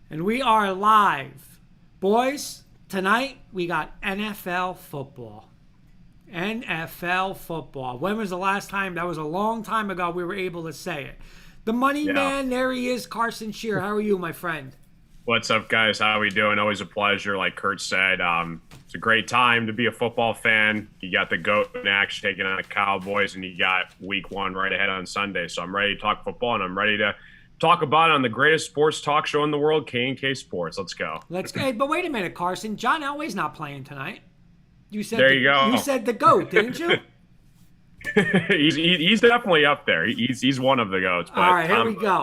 And we are live. Boys, tonight we got NFL football. NFL football. When was the last time? That was a long time ago we were able to say it. The money Yeah. man, there he is, Carson Shear. How are you, my friend? What's up, guys? How we doing? Always a pleasure. Like Kurt said, it's a great time to be a football fan. You got the GOAT in action taking on the Cowboys, and you got week one right ahead on Sunday. So I'm ready to talk football, and I'm ready to talk about it on the greatest sports talk show in the world, K&K Sports. Let's go. Let's go. Hey, but wait a minute, Carson. John Elway's not playing tonight. You said There you you go. said the GOAT, didn't you? he's definitely up there. He's one of the GOATs. But All right, here we go.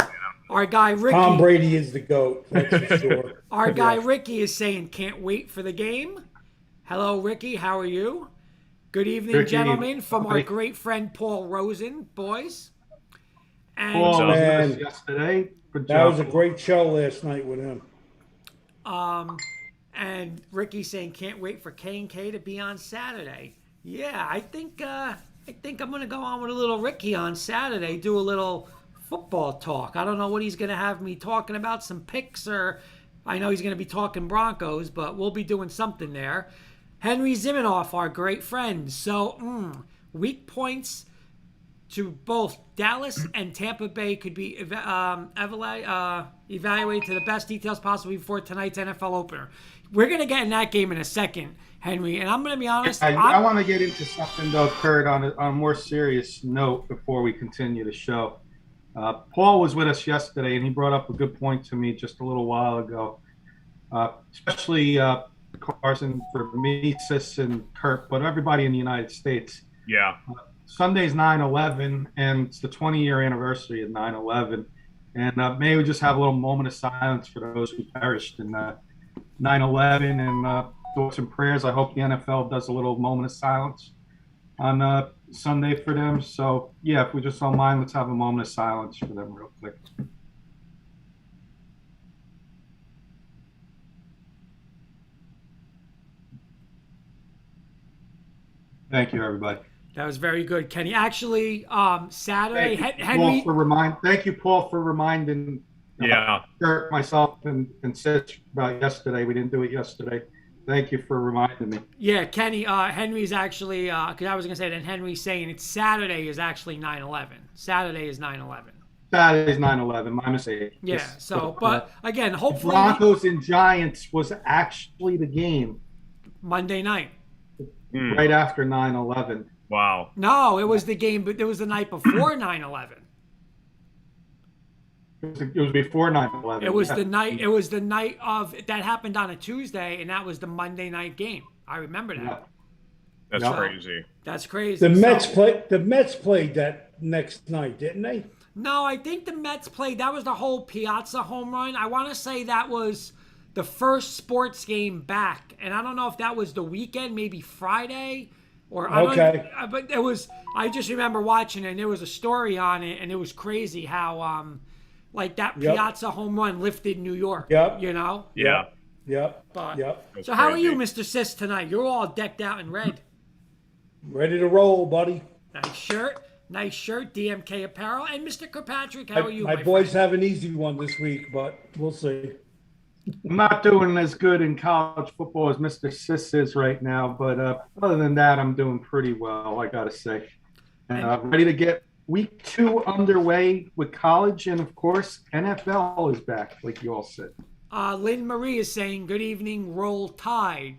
Our guy Ricky. Tom Brady is the GOAT, that's for sure. Our guy Ricky is saying can't wait for the game. Hello, Ricky. How are you? Good evening, Ricky, gentlemen, from our hi. great friend Paul Rosen, boys. And Paul was with man. us yesterday. Good That job. was a great show last night with him. and Ricky saying can't wait for K&K to be on Saturday. Yeah, I think I'm gonna go on with a little Ricky on Saturday. Do a little football talk. I don't know what he's gonna have me talking about. Some picks, or I know he's gonna be talking Broncos, but we'll be doing something there. Henry Zimenoff, our great friend. So weak points to both Dallas and Tampa Bay could be evaluated to the best details possible before tonight's NFL opener. We're going to get in that game in a second, Henry, and I'm going to be honest. I want to get into something, though, Kurt, on a more serious note before we continue the show. Paul was with us yesterday, and he brought up a good point to me just a little while ago, especially Carson, for me, Sis, and Kurt, but everybody in the United States. Yeah. Sunday's 9/11, and it's the 20-year anniversary of 9/11. And may we just have a little moment of silence for those who perished in 9/11, and thoughts and prayers. I hope the NFL does a little moment of silence on Sunday for them. So, yeah, if we just don't mind, let's have a moment of silence for them real quick. Thank you, everybody. That was very good, Kenny. Actually, Saturday, Thank you, Henry. Thank you, Paul, for reminding Yeah. Kurt, myself, and Sis about yesterday. We didn't do it yesterday. Thank you for reminding me. Yeah, Kenny. Henry's actually because I was gonna say that Henry's saying it's Saturday is actually 9/11. Saturday is 9/11. Saturday's 9/11. My mistake. Yeah. Just- So, but again, hopefully Broncos and Giants was actually the game Monday night. right after 9/11. Wow. No, it was the game, but it was the night before 9/11. It was before 9/11. It was yeah. the night. It was the night of that happened on a Tuesday, and that was the Monday night game. I remember that. Yeah. That's Yeah. crazy. That's crazy. The So- Mets played that next night, didn't they? No, I think the Mets played. That was the whole Piazza home run. I want to say that was the first sports game back, and I don't know if that was the weekend, maybe Friday, or I don't Okay. but it was. I just remember watching it, and there was a story on it, and it was crazy how like that Yep. Piazza home run lifted New York. Yep. You know. Yeah. Yep. But, Yep. That's So how are crazy. you, Mr. Sis, tonight? You're all decked out in red. Ready to roll, buddy. Nice shirt, DMK apparel, and Mr. Kirkpatrick. How are you, My my boys friend? have an easy one this week, but we'll see. I'm not doing as good in college football as Mr. Sis is right now, but other than that, I'm doing pretty well, I got to say. Ready to get week 2 underway with college, and of course, NFL is back, like you all said. Lynn Marie is saying, "Good evening, Roll Tide."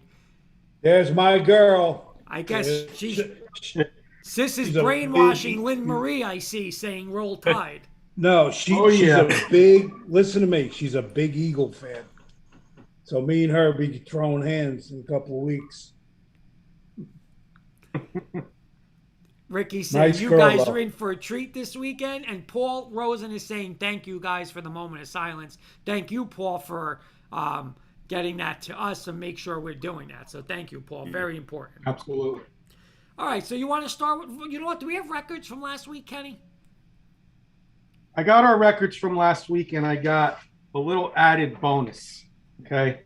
There's my girl. I guess she's Sis is she's a brainwashing big- Lynn Marie. I see saying "Roll Tide." No, Oh, she's yeah. a big. Listen to me. She's a big Eagle fan. So me and her be throwing hands in a couple of weeks. Ricky saying, Nice "You girl, guys though. are in for a treat this weekend." And Paul Rosen is saying, "Thank you guys for the moment of silence. Thank you, Paul, for getting that to us and make sure we're doing that. So thank you, Paul. Very important." Absolutely. All right, so you want to start with, you know what? Do we have records from last week, Kenny? I got our records from last week, and I got a little added bonus. Okay.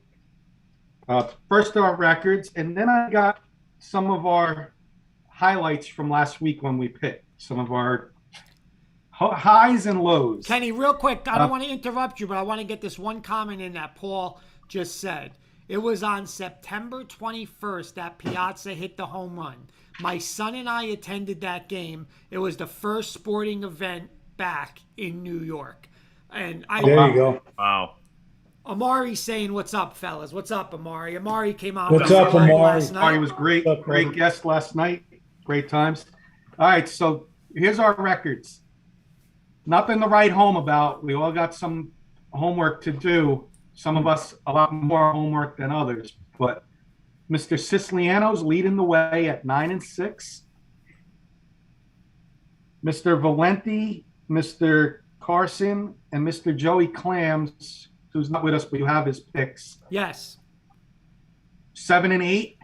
First, our records, and then I got some of our highlights from last week when we picked some of our highs and lows. Kenny, real quick, I don't want to interrupt you, but I want to get this one comment in that Paul just said. It was on September 21st that Piazza hit the home run. My son and I attended that game. It was the first sporting event back in New York. And There you go. Wow. Amari's saying, "What's up, fellas? What's up, Amari?" Amari came on. What's up, Amari? last night. Amari was great. What's up, Great brother? guest last night. Great times. All right, so here's our records. Nothing to write home about. We all got some homework to do. Some of us a lot more homework than others. But Mr. Siciliano's leading the way at 9-6. Mr. Valenti, Mr. Carson, and Mr. Joey Clams, who's not with us, but you have his picks. Yes. 7-8.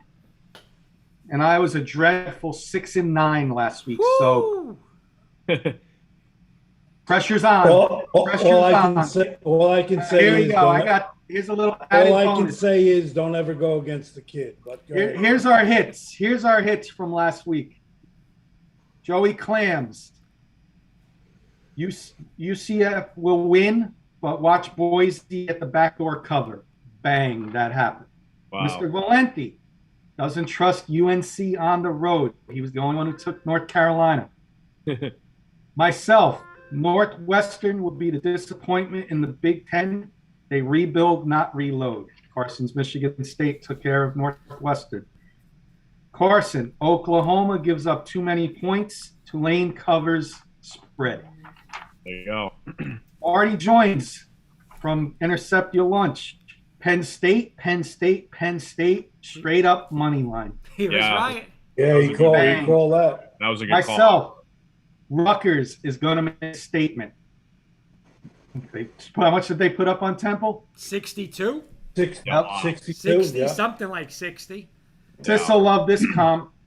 And I was a dreadful 6-9 last week. Woo! So pressure's on. Pressure's All I can say Here is we go. Here's a little added all I can bonus. say is don't ever go against the kid. But go ahead. Here's our hits. Here's our hits from last week. Joey Clams. UCF will win, but watch Boise at the backdoor cover. Bang, that happened. Wow. Mr. Valenti doesn't trust UNC on the road. He was the only one who took North Carolina. Myself, Northwestern will be the disappointment in the Big Ten. They rebuild, not reload. Carson's Michigan State took care of Northwestern. Carson, Oklahoma gives up too many points. Tulane covers spread. There you go. Artie joins from Intercept Your Lunch. Penn State, straight up money line. He was Yeah. right. Yeah, he called that. That was a good call. Myself, Rutgers is going to make a statement. How much did they put up on Temple? 62? 60, Yeah. 62, 60, yeah. something like 60. Tissel loved this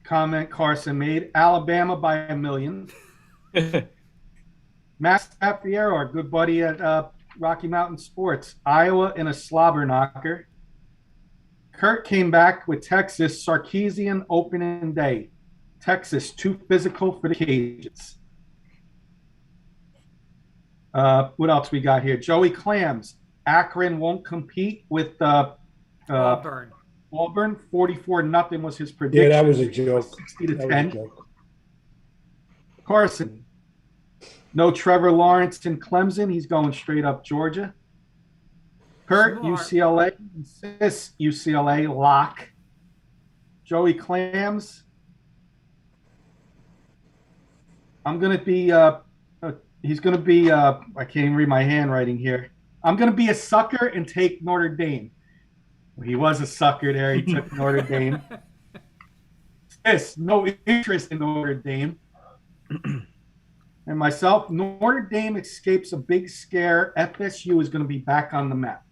comment Carson made. Alabama by 1 million. Max Tapiero, our good buddy at Rocky Mountain Sports. Iowa in a slobber knocker. Kurt came back with Texas. Sarkeesian opening day. Texas, too physical for the Cajuns. What else we got here? Joey Clams. Akron won't compete with Auburn. Auburn. 44-0 was his prediction. Yeah, that was a joke. 60 to That was a 10. joke. Carson. No Trevor Lawrence in Clemson. He's going straight up Georgia. Kurt, Smart. UCLA. Sis, UCLA. Lock. Joey Clams. I'm going to be he's going to be I can't even read my handwriting here. I'm going to be a sucker and take Notre Dame. He was a sucker there. He took Notre Dame. Sis, no interest in Notre Dame. And myself, Notre Dame escapes a big scare. FSU is going to be back on the map.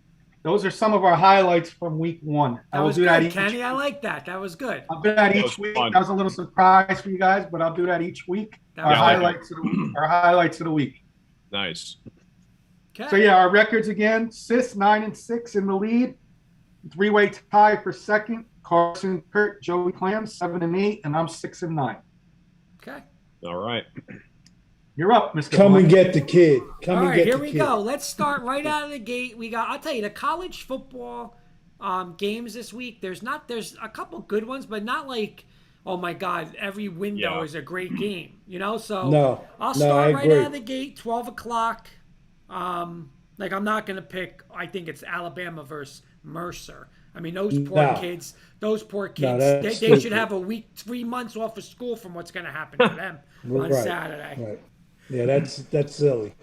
Those are some of our highlights from week 1. That was good, Kenny. I like that. That was good. I'll do that That each was week. fun. That was a little surprise for you guys, but I'll do that each week. That Our was I like highlights of the week. Our highlights of the week. Nice. Okay. So yeah, our records again: Sis 9-6 in the lead, 3-way tie for second. Carson, Kurt, Joey Clam 7-8, and I'm 6-9. Okay. All right. You're up, Mr. Come and Blunt. get the kid. Come All and right, get here the we kid. go. Let's start right out of the gate. I'll tell you, the college football games this week, there's a couple good ones, but not like, oh my God, every window Yeah. is a great game, So No, I'll no, start I right agree. out of the gate, 12 o'clock. I'm not going to pick, I think it's Alabama versus Mercer. I mean, those poor kids, they that's should stupid. have a week, 3 months off of school from what's going to happen to them on Right, Saturday. Right. Yeah, that's silly.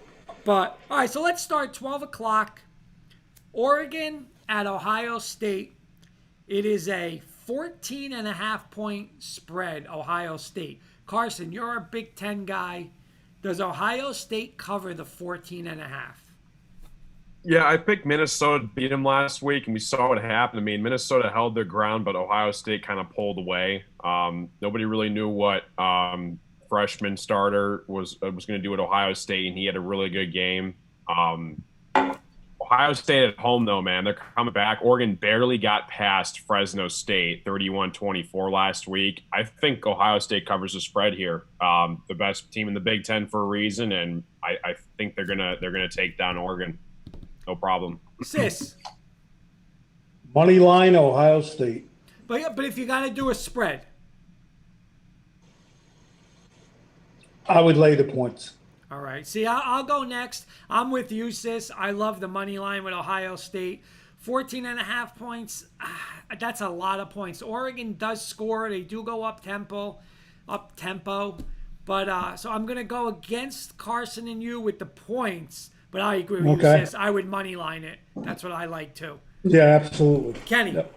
But, all right, so let's start 12 o'clock. Oregon at Ohio State. It is a 14.5-point spread, Ohio State. Carson, you're a Big Ten guy. Does Ohio State cover the 14.5? Yeah, I picked Minnesota to beat them last week, and we saw what happened. I mean, Minnesota held their ground, but Ohio State kind of pulled away. Nobody really knew what freshman starter was going to do at Ohio State, and he had a really good game. Ohio Ohio State at home, though, man, they're coming back. Oregon barely got past Fresno State, 31-24 last week. I think Ohio State covers the spread here. The best team in the Big Ten for a reason, and I think they're gonna take down Oregon. No problem. Sis. Money line, Ohio State. But if you got to do a spread. I would lay the points. All right. See, I'll go next. I'm with you, sis. I love the money line with Ohio State. 14.5 points. That's a lot of points. Oregon does score. They do go up tempo. But so I'm going to go against Carson and you with the points. But I agree with you, sis. I would money line it. That's what I like too. Yeah, absolutely. Kenny. Yep.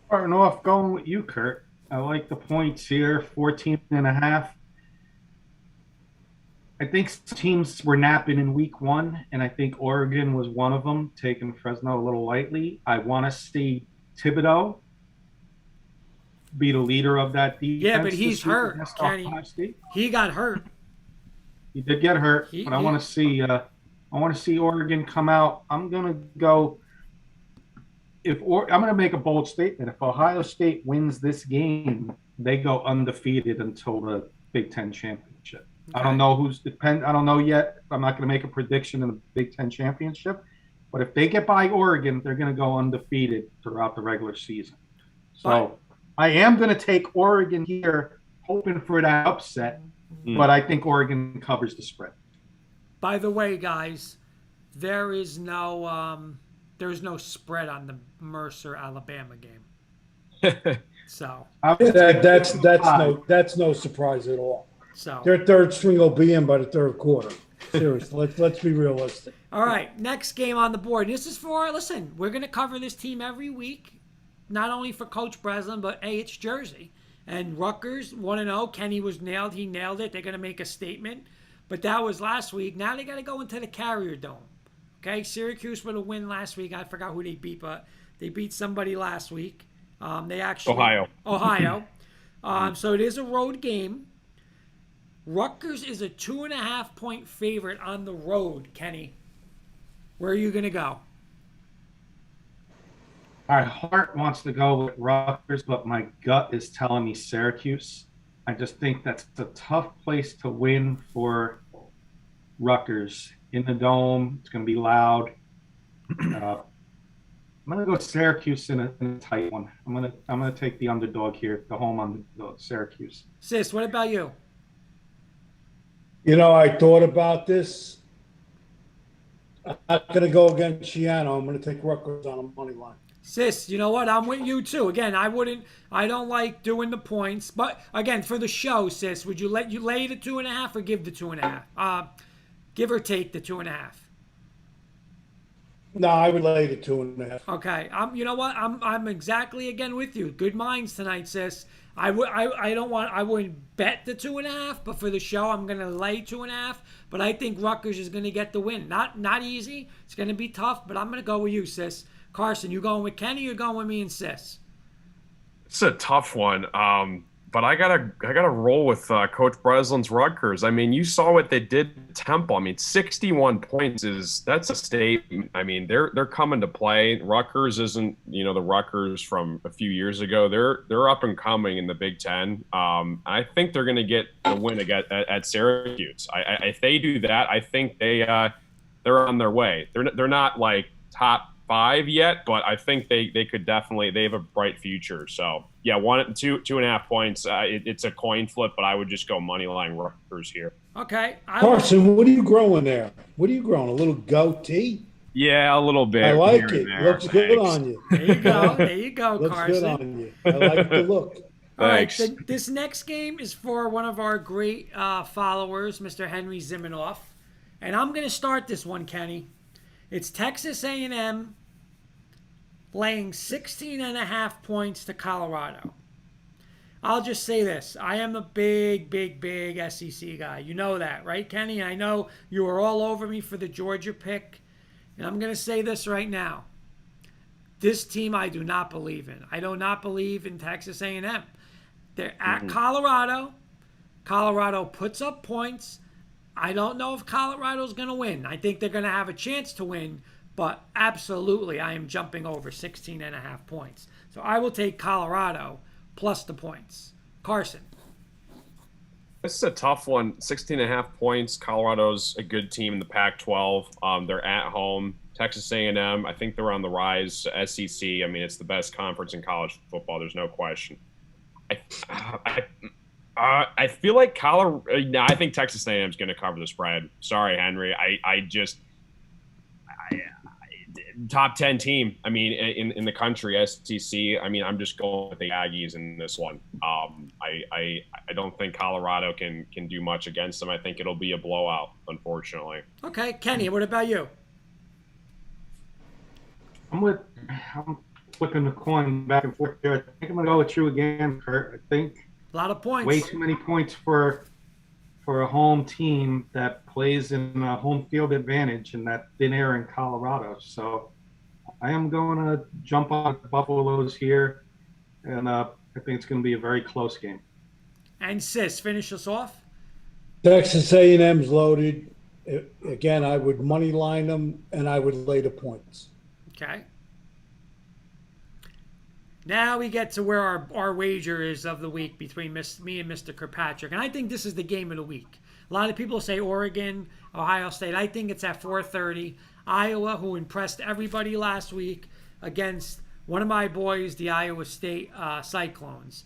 Starting off going with you, Kurt. I like the points here, 14.5. I think teams were napping in week 1, and I think Oregon was one of them, taking Fresno a little lightly. I want to see Thibodeau be the leader of that defense. Yeah, but he's hurt, Kenny. He got hurt. He did get hurt, but I want to see Oregon come out. I'm going to go. I'm going to make a bold statement. If Ohio State wins this game, they go undefeated until the Big Ten championship. Okay. I don't know I don't know yet. I'm not going to make a prediction in the Big Ten championship. But if they get by Oregon, they're going to go undefeated throughout the regular season. So I am going to take Oregon here, hoping for that upset. But I think Oregon covers the spread. By the way, guys, there's no spread on the Mercer Alabama game. So that's no surprise at all. So their third string will be in by the third quarter. Seriously, let's be realistic. All right, next game on the board. This is listen, we're going to cover this team every week, not only for Coach Breslin, but it's Jersey. And Rutgers 1-0. Kenny was nailed. He nailed it. They're going to make a statement. But that was last week. Now they got to go into the Carrier Dome. Okay, Syracuse with a win last week. I forgot who they beat, but they beat somebody last week. They actually Ohio. So it is a road game. Rutgers is a 2.5 point favorite on the road. Kenny, where are you going to go? My heart wants to go with Rutgers, but my gut is telling me Syracuse. I just think that's a tough place to win for Rutgers. In the Dome, it's going to be loud. I'm going to go Syracuse in a tight one. I'm going to take the underdog here, the home underdog, Syracuse. Sis, what about you? You know, I thought about this. I'm not going to go against Shiano. I'm going to take Rutgers on a money line. Sis, you know what? I'm with you too. Again, I don't like doing the points, but again, for the show, sis, would you lay the 2.5 or give the 2.5? Give or take the 2.5. No, I would lay the 2.5. Okay. You know what? I'm exactly again with you. Good minds tonight, sis. I wouldn't bet the 2.5, but for the show, I'm gonna lay 2.5. But I think Rutgers is gonna get the win. Not easy. It's gonna be tough, but I'm gonna go with you, sis. Carson, you going with Kenny? Or going with me and sis? It's a tough one. But I gotta roll with Coach Breslin's Rutgers. I mean, you saw what they did to Temple. I mean, 61 points that's a statement. I mean, they're coming to play. Rutgers isn't the Rutgers from a few years ago. They're up and coming in the Big Ten. I think they're gonna get a win at Syracuse. If they do that, I think they're on their way. They're not like top 5 yet, but I think they could definitely. They have a bright future. So yeah, 2.5 points. It's a coin flip, but I would just go money line Rutgers here. Okay, Carson, what are you growing there? What are you growing? A little goatee? Yeah, a little bit. I like it. Looks good on you. There you go. There you go, Looks Carson. good on you. I like the look. All right, Thanks. this next game is for one of our great followers, Mr. Henry Zimenoff, and I'm going to start this one, Kenny. It's Texas A&M laying 16.5 points to Colorado. I'll just say this. I am a big SEC guy. You know that, right, Kenny? I know you were all over me for the Georgia pick. And I'm going to say this right now. This team I do not believe in. I do not believe in Texas A&M. They're at Colorado. Colorado puts up points. I don't know if Colorado's going to win. I think they're going to have a chance to win, but absolutely I am jumping over 16.5 points. So I will take Colorado plus the points. Carson. This is a tough one. 16.5 points. Colorado's a good team in the Pac-12. They're at home. Texas A&M, I think they're on the rise. SEC, I mean, it's the best conference in college football. There's no question. I feel like I think Texas A&M is going to cover the spread. Sorry, Henry. Top 10 team. I mean, in the country, SEC. I mean, I'm just going with the Aggies in this one. I don't think Colorado can do much against them. I think it'll be a blowout, unfortunately. Okay, Kenny, what about you? I'm flipping the coin back and forth here. I think I'm gonna go with you again, Kurt. I think A lot of points. way too many points for a home team that plays in a home field advantage in that thin air in Colorado. So I am going to jump on Buffalo's here, and I think it's going to be a very close game. And Sis, finish us off. Texas A&M's loaded. Again, I would money line them, and I would lay the points. Okay. Now we get to where our wager is of the week between me and Mr. Kirkpatrick. And I think this is the game of the week. A lot of people say Oregon, Ohio State. I think it's at 4:30. Iowa, who impressed everybody last week against one of my boys, the Iowa State Cyclones.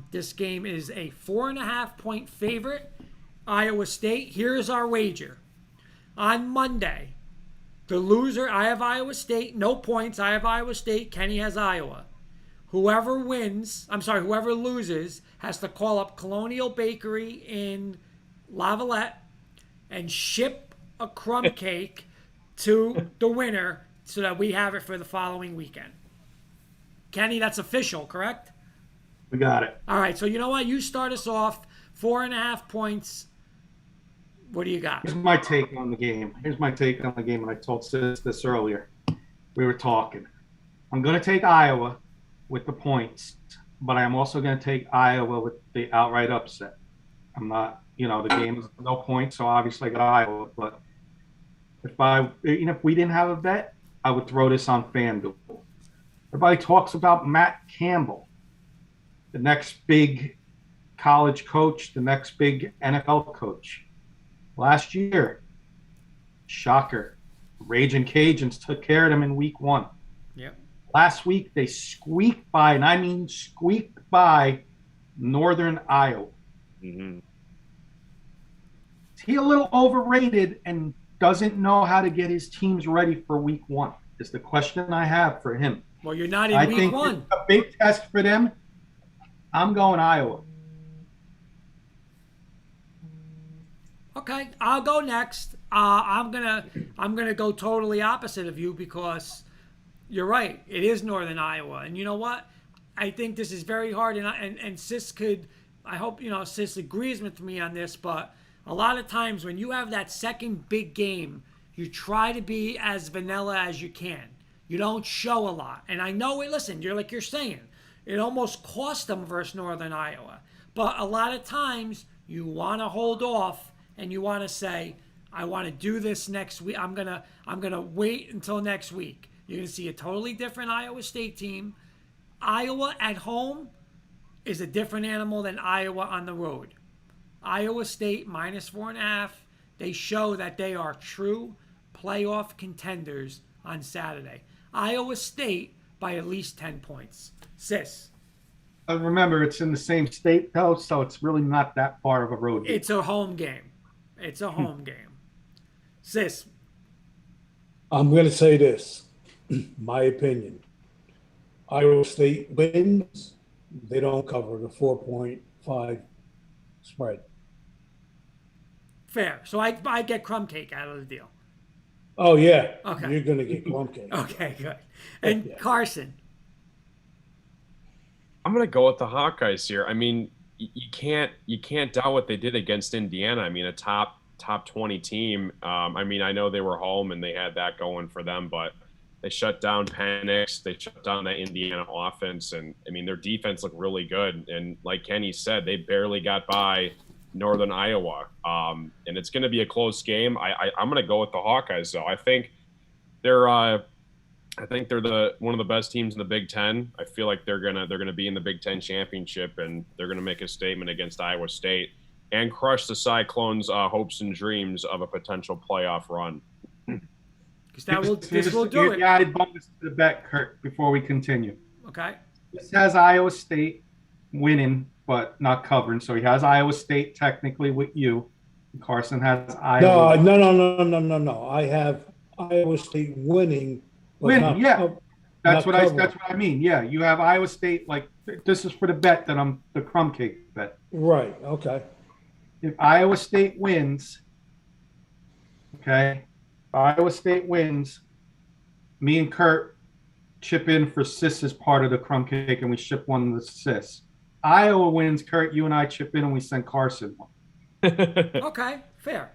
This game is a 4.5-point favorite. Iowa State. Here's our wager. On Monday, the loser, I have Iowa State. No points. I have Iowa State. Kenny has Iowa. Whoever loses has to call up Colonial Bakery in Lavalette and ship a crumb cake to the winner so that we have it for the following weekend. Kenny, that's official, correct? We got it. All right, so you know what? You start us off. 4.5 points. What do you got? Here's my take on the game. And I told Sis this earlier. We were talking. I'm going to take Iowa with the points, but I am also going to take Iowa with the outright upset. I'm not, the game is no points, so obviously I got Iowa. But if we didn't have a bet, I would throw this on FanDuel. Everybody talks about Matt Campbell, the next big college coach, the next big NFL coach. Last year, shocker, Raging Cajuns took care of them in week 1. Yep. Last week, they squeaked by, and I mean squeaked by, Northern Iowa. Mm-hmm. Is he a little overrated and doesn't know how to get his teams ready for week 1? Is the question I have for him. Well, you're not in week 1. I think it's a big test for them. I'm going Iowa. Okay, I'll go next. I'm gonna go totally opposite of you because you're right. It is Northern Iowa, and you know what? I think this is very hard, and Sis could. I hope Sis agrees with me on this, but a lot of times when you have that second big game, you try to be as vanilla as you can. You don't show a lot, and I know it. Listen, you're saying it almost cost them versus Northern Iowa, but a lot of times you want to hold off. And you want to say, I want to do this next week. I'm gonna wait until next week. You're gonna see a totally different Iowa State team. Iowa at home is a different animal than Iowa on the road. Iowa State -4.5. They show that they are true playoff contenders on Saturday. Iowa State by at least 10 points. Sis. Remember, it's in the same state, though, so it's really not that far of a road game. It's a home game. It's a home game. Sis. I'm going to say this, my opinion. Iowa State wins. They don't cover the 4.5 spread. Fair. So I get crumb cake out of the deal. Oh, yeah. Okay. You're going to get crumb cake. Okay, good. And Yeah. Carson. I'm gonna go with the Hawkeyes here. I mean, you can't doubt what they did against Indiana. I mean, a top 20 team. I mean, I know they were home and they had that going for them, but they shut down Penix. They shut down that Indiana offense, and I mean, their defense looked really good. And like Kenny said, they barely got by Northern Iowa. And it's going to be a close game. I'm going to go with the Hawkeyes, though. I think they're one of the best teams in the Big Ten. I feel like they're gonna be in the Big Ten championship, and they're gonna make a statement against Iowa State and crush the Cyclones' hopes and dreams of a potential playoff run. Because this will do it. The added bonus to the bet, Kurt, before we continue. Okay. This has Iowa State winning, but not covering. So he has Iowa State technically with you. Carson has Iowa. No. I have Iowa State winning. Winning, yeah. That's what I mean. Yeah, you have Iowa State. Like, this is for the bet that I'm the crumb cake bet. Right. Okay. If Iowa State wins, okay, if Iowa State wins, me and Kurt chip in for Sis's part of the crumb cake, and we ship one to Sis. Iowa wins, Kurt, you and I chip in, and we send Carson one. Okay, fair.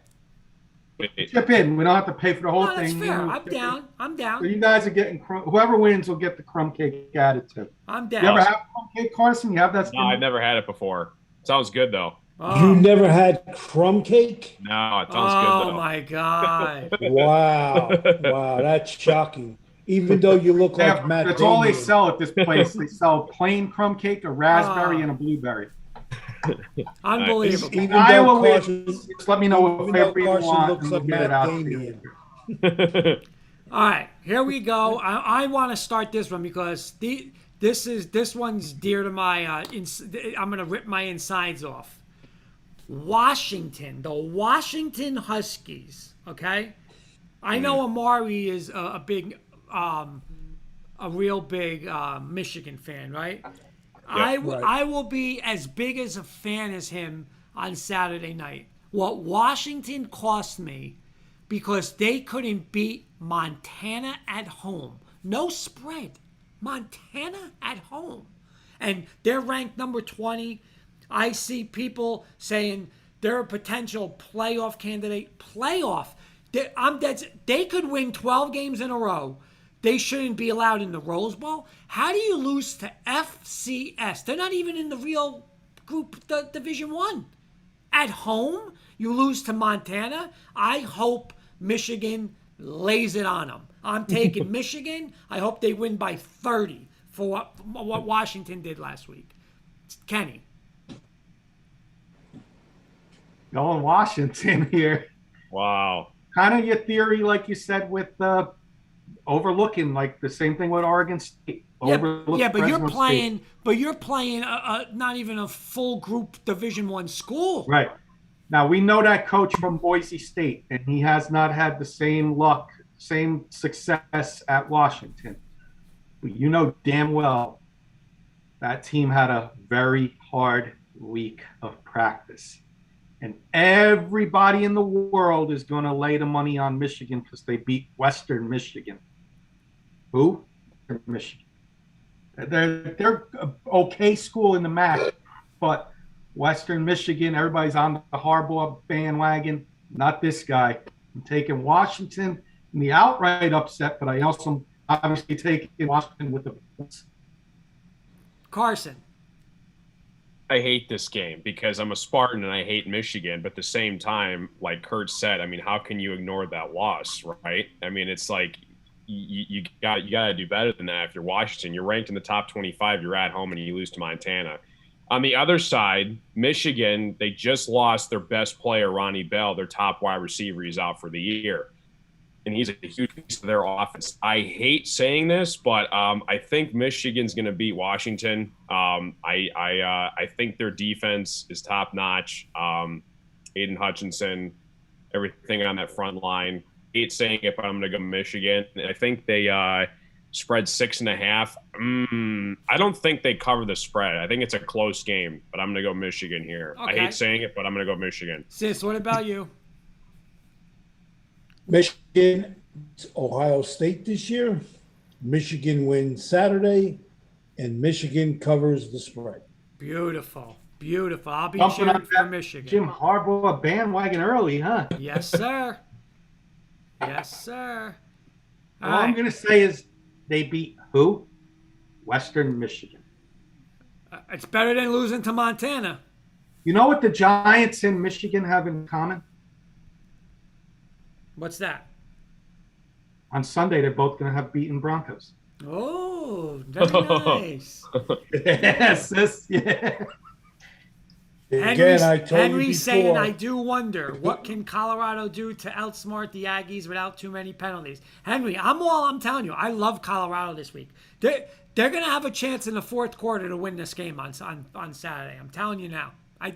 Chip in. We don't have to pay for the whole That's thing. fair. I'm down. So you guys are getting whoever wins will get the crumb cake added to. I'm down. You ever have crumb cake, Carson? You have that? No, I've never had it before. Sounds good though. You never had crumb cake? No, it sounds good though. Oh my god! Wow, that's shocking. Even though you look like Matt That's Damon. all they sell at this place. They sell plain crumb cake, a raspberry, and a blueberry. Unbelievable. Even Iowa though wins. Carson, Just let me know even if though you Carson want, looks and like we'll get it Matt out to you. Damon. All right, here we go. I want to start this one because this one's dear to my. I'm gonna rip my insides off. Washington, the Washington Huskies. Okay, I know Amari is a real big Michigan fan, right? I will be as big as a fan as him on Saturday night. What Washington cost me because they couldn't beat Montana at home. No spread. Montana at home. And they're ranked number 20. I see people saying they're a potential playoff candidate. Playoff. They could win 12 games in a row. They shouldn't be allowed in the Rose Bowl. How do you lose to FCS? They're not even in the real group, the Division One. At home, you lose to Montana. I hope Michigan lays it on them. I'm taking Michigan. I hope they win by 30 for what Washington did last week. Kenny. Going Washington here. Wow. Kind of your theory, like you said, with overlooking, like the same thing with Oregon State. But Fresno you're playing not even a full group Division One school. Right. Now we know that coach from Boise State, and he has not had the same luck, same success at Washington. But you know damn well that team had a very hard week of practice. And everybody in the world is going to lay the money on Michigan because they beat Western Michigan. Who? Michigan. They're an okay school in the MAC, but Western Michigan, everybody's on the Harbaugh bandwagon. Not this guy. I'm taking Washington in the outright upset, but I also obviously taking Washington with the points. Carson. I hate this game because I'm a Spartan and I hate Michigan, but at the same time, like Kurt said, I mean, how can you ignore that loss, right? I mean, it's like you got to do better than that. If you're Washington, you're ranked in the top 25, you're at home and you lose to Montana. On the other side, Michigan, they just lost their best player, Ronnie Bell, their top wide receiver. He's out for the year. And he's a huge piece of their offense. I hate saying this, but I think Michigan's going to beat Washington. I think their defense is top notch. Aiden Hutchinson, everything on that front line. Hate saying it, but I'm going to go Michigan. I think they spread 6.5. I don't think they cover the spread. I think it's a close game, but I'm going to go Michigan here. Okay. I hate saying it, but I'm going to go Michigan. Sis, what about you? Michigan, Ohio State this year. Michigan wins Saturday, and Michigan covers the spread. Beautiful. I'll be Jumping cheering on for that Michigan. Jim Harbaugh bandwagon early, huh? Yes, sir. Yes, sir. All I'm going to say is they beat who? Western Michigan. It's better than losing to Montana. You know what the Giants in Michigan have in common? What's that? On Sunday, they're both going to have beaten Broncos. Oh, very nice. Yes, yeah. Again, I told you Henry's before. saying, I do wonder, what can Colorado do to outsmart the Aggies without too many penalties? Henry, I'm telling you, I love Colorado this week. They're going to have a chance in the fourth quarter to win this game on Saturday. I'm telling you now. I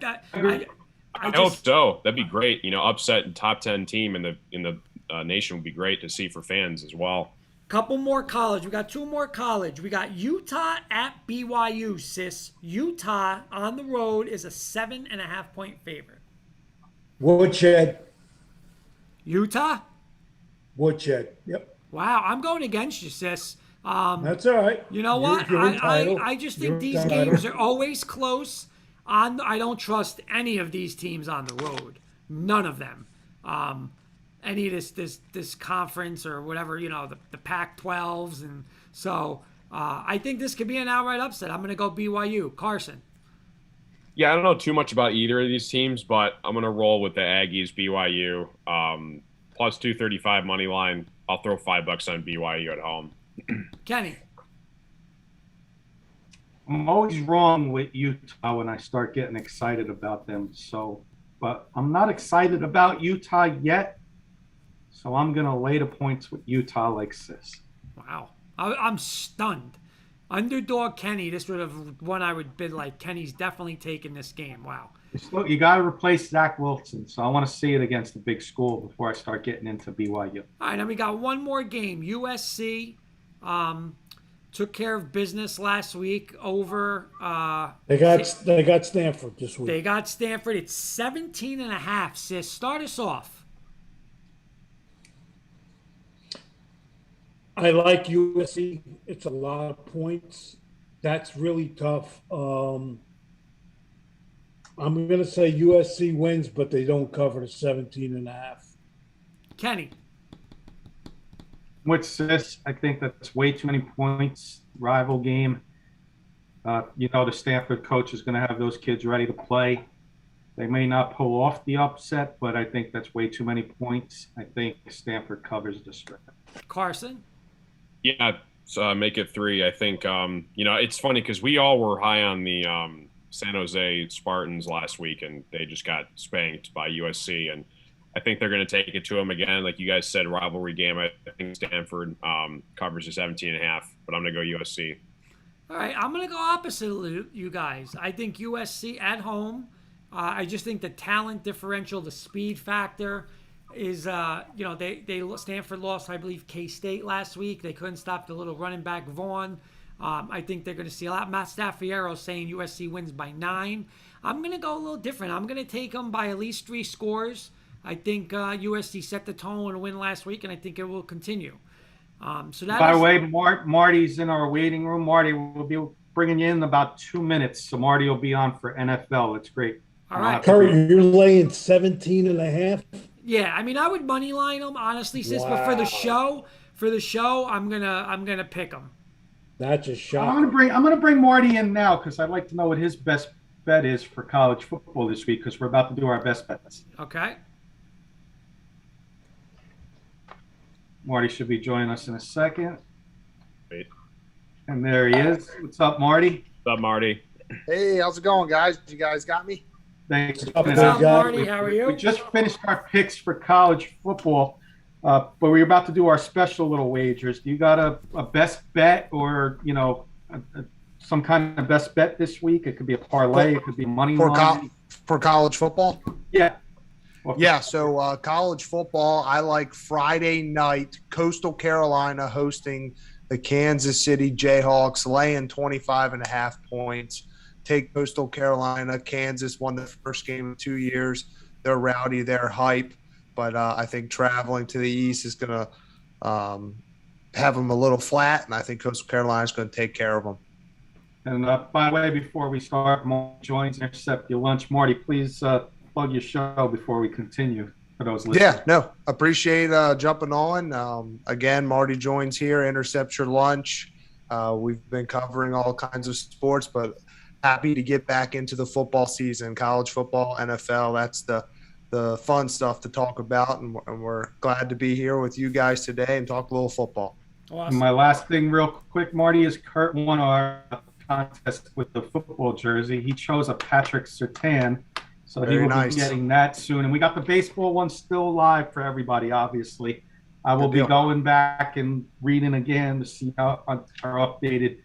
hope so. That'd be great. Upset and top 10 team in the nation would be great to see for fans as well. Couple more college. We got two more college. We got Utah at BYU, sis. Utah on the road is a 7.5-point favorite. Woodshed. Utah? Woodshed. Yep. Wow, I'm going against you, sis. That's all right. You know what? You're entitled. I just think You're these entitled. games are always close. I don't trust any of these teams on the road. None of them. Any of this conference or whatever, the Pac-12s. And so I think this could be an outright upset. I'm going to go BYU. Carson. Yeah, I don't know too much about either of these teams, but I'm going to roll with the Aggies, BYU. Plus 235 money line. I'll throw $5 on BYU at home. Kenny. I'm always wrong with Utah when I start getting excited about them. But I'm not excited about Utah yet. So I'm going to lay the points with Utah like sis. Wow. I'm stunned. Underdog Kenny, this would have one I would bid like Kenny's definitely taking this game. Wow. Look, you got to replace Zach Wilson. So I want to see it against a big school before I start getting into BYU. All right, now we got one more game. USC took care of business last week over. They got Stanford this week. They got Stanford. It's 17.5. Sis, start us off. I like USC. It's a lot of points. That's really tough. I'm going to say USC wins, but they don't cover the 17.5. Kenny. With sis, I think that's way too many points. Rival game. The Stanford coach is going to have those kids ready to play. They may not pull off the upset, but I think that's way too many points. I think Stanford covers the spread. Carson. Yeah, so make it 3. I think, it's funny because we all were high on the San Jose Spartans last week, and they just got spanked by USC. And I think they're going to take it to them again. Like you guys said, rivalry game. I think Stanford covers the 17.5, but I'm going to go USC. All right, I'm going to go opposite of you guys. I think USC at home. I just think the talent differential, the speed factor is, Stanford lost, I believe, K-State last week. They couldn't stop the little running back Vaughn. I think they're going to see a lot. Matt Staffiero saying USC wins by 9. I'm going to go a little different. I'm going to take them by at least 3 scores. I think USC set the tone with a win last week, and I think it will continue. By the way, Marty's in our waiting room. Marty will be bringing you in about 2 minutes, so Marty will be on for NFL. It's great. All right. Curry, you're laying 17.5? Yeah, I mean, I would money line them, honestly, sis. Wow. But for the show, I'm gonna pick them. That's a shot. I'm gonna bring Marty in now because I'd like to know what his best bet is for college football this week because we're about to do our best bets. Okay. Marty should be joining us in a second. Wait. And there he is. What's up, Marty? What's up, Marty? Hey, how's it going, guys? You guys got me? Thanks. What's up, Marty? How are you? We just finished our picks for college football, but we're about to do our special little wagers. Do you got a best bet or, some kind of best bet this week? It could be a parlay. It could be money line. For college football? Yeah. Yeah, so college football, I like Friday night, Coastal Carolina hosting the Kansas City Jayhawks, laying 25.5 points. Take Coastal Carolina. Kansas won the first game in 2 years. They're rowdy. They're hype. But I think traveling to the East is going to have them a little flat, and I think Coastal Carolina is going to take care of them. And by the way, before we start, Marty joins Intercept Your Lunch. Marty, please plug your show before we continue for those listeners. Yeah, no, appreciate jumping on. Again, Marty joins here, Intercept Your Lunch. We've been covering all kinds of sports, but happy to get back into the football season, college football, NFL. That's the fun stuff to talk about, and we're glad to be here with you guys today and talk a little football. And my last thing real quick, Marty, is Kurt won our contest with the football jersey. He chose a Patrick Surtain, so he will be getting that soon. And we got the baseball one still live for everybody, obviously. I will be going back and reading again to see how our updated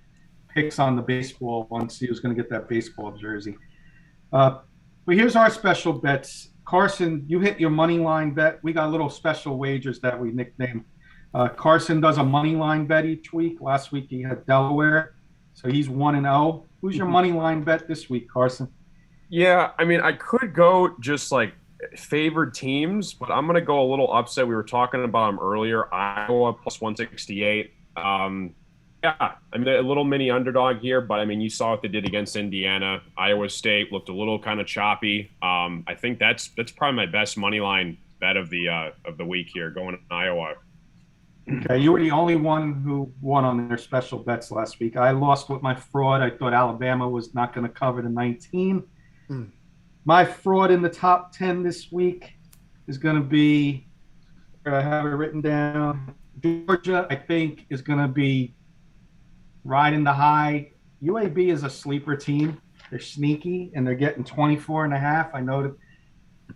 picks on the baseball one, see who's going to get that baseball jersey. But here's our special bets. Carson, you hit your money line bet. We got little special wagers that we nicknamed. Carson does a money line bet each week. Last week he had Delaware, so he's 1-0. Who's your money line bet this week, Carson? Yeah, I mean, I could go just like favored teams, but I'm going to go a little upset. We were talking about them earlier. Iowa plus 168. Yeah, I mean, a little mini underdog here, but I mean, you saw what they did against Indiana. Iowa State looked a little kind of choppy. I think that's probably my best money line bet of the week here, going to Iowa. Okay, you were the only one who won on their special bets last week. I lost with my fraud. I thought Alabama was not going to cover the 19. My fraud in the top 10 this week is going to be, I have it written down, Georgia, I think, is going to be riding the high. UAB is a sleeper team. They're sneaky, and they're getting 24.5. I know that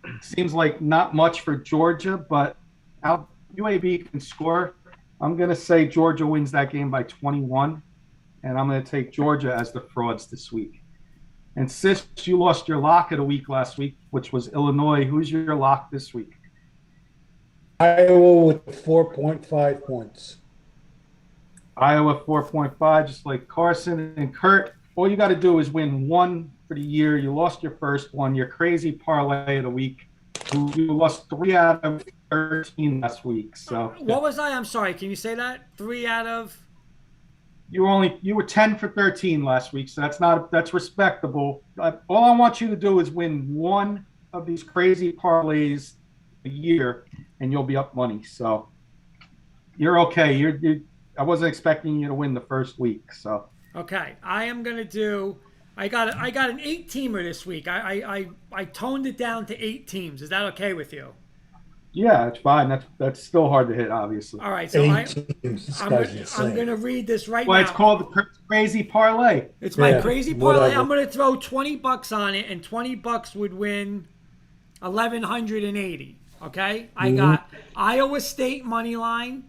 it seems like not much for Georgia, but UAB can score. I'm going to say Georgia wins that game by 21, and I'm going to take Georgia as the frauds this week. And Sis, you lost your lock of the week last week, which was Illinois. Who's your lock this week? Iowa with 4.5 points. Iowa 4.5, just like Carson. And Kurt, all you got to do is win one for the year. You lost your first one. Your crazy parlay of the week. You lost 3 out of 13 last week. So what was I? I'm sorry. Can you say that? 3 out of. You were 10 for 13 last week, so that's respectable. All I want you to do is win one of these crazy parlays a year, and you'll be up money. So you're okay. I wasn't expecting you to win the first week. So okay, I am gonna do. I got an 8-teamer this week. I toned it down to 8 teams. Is that okay with you? Yeah, it's fine. That's still hard to hit, obviously. All right, so I'm going to read this right now. Well, it's called the crazy parlay. It's my crazy parlay. I'm going to throw $20 on it, and $20 would win 1,180. Okay, I got Iowa State money line,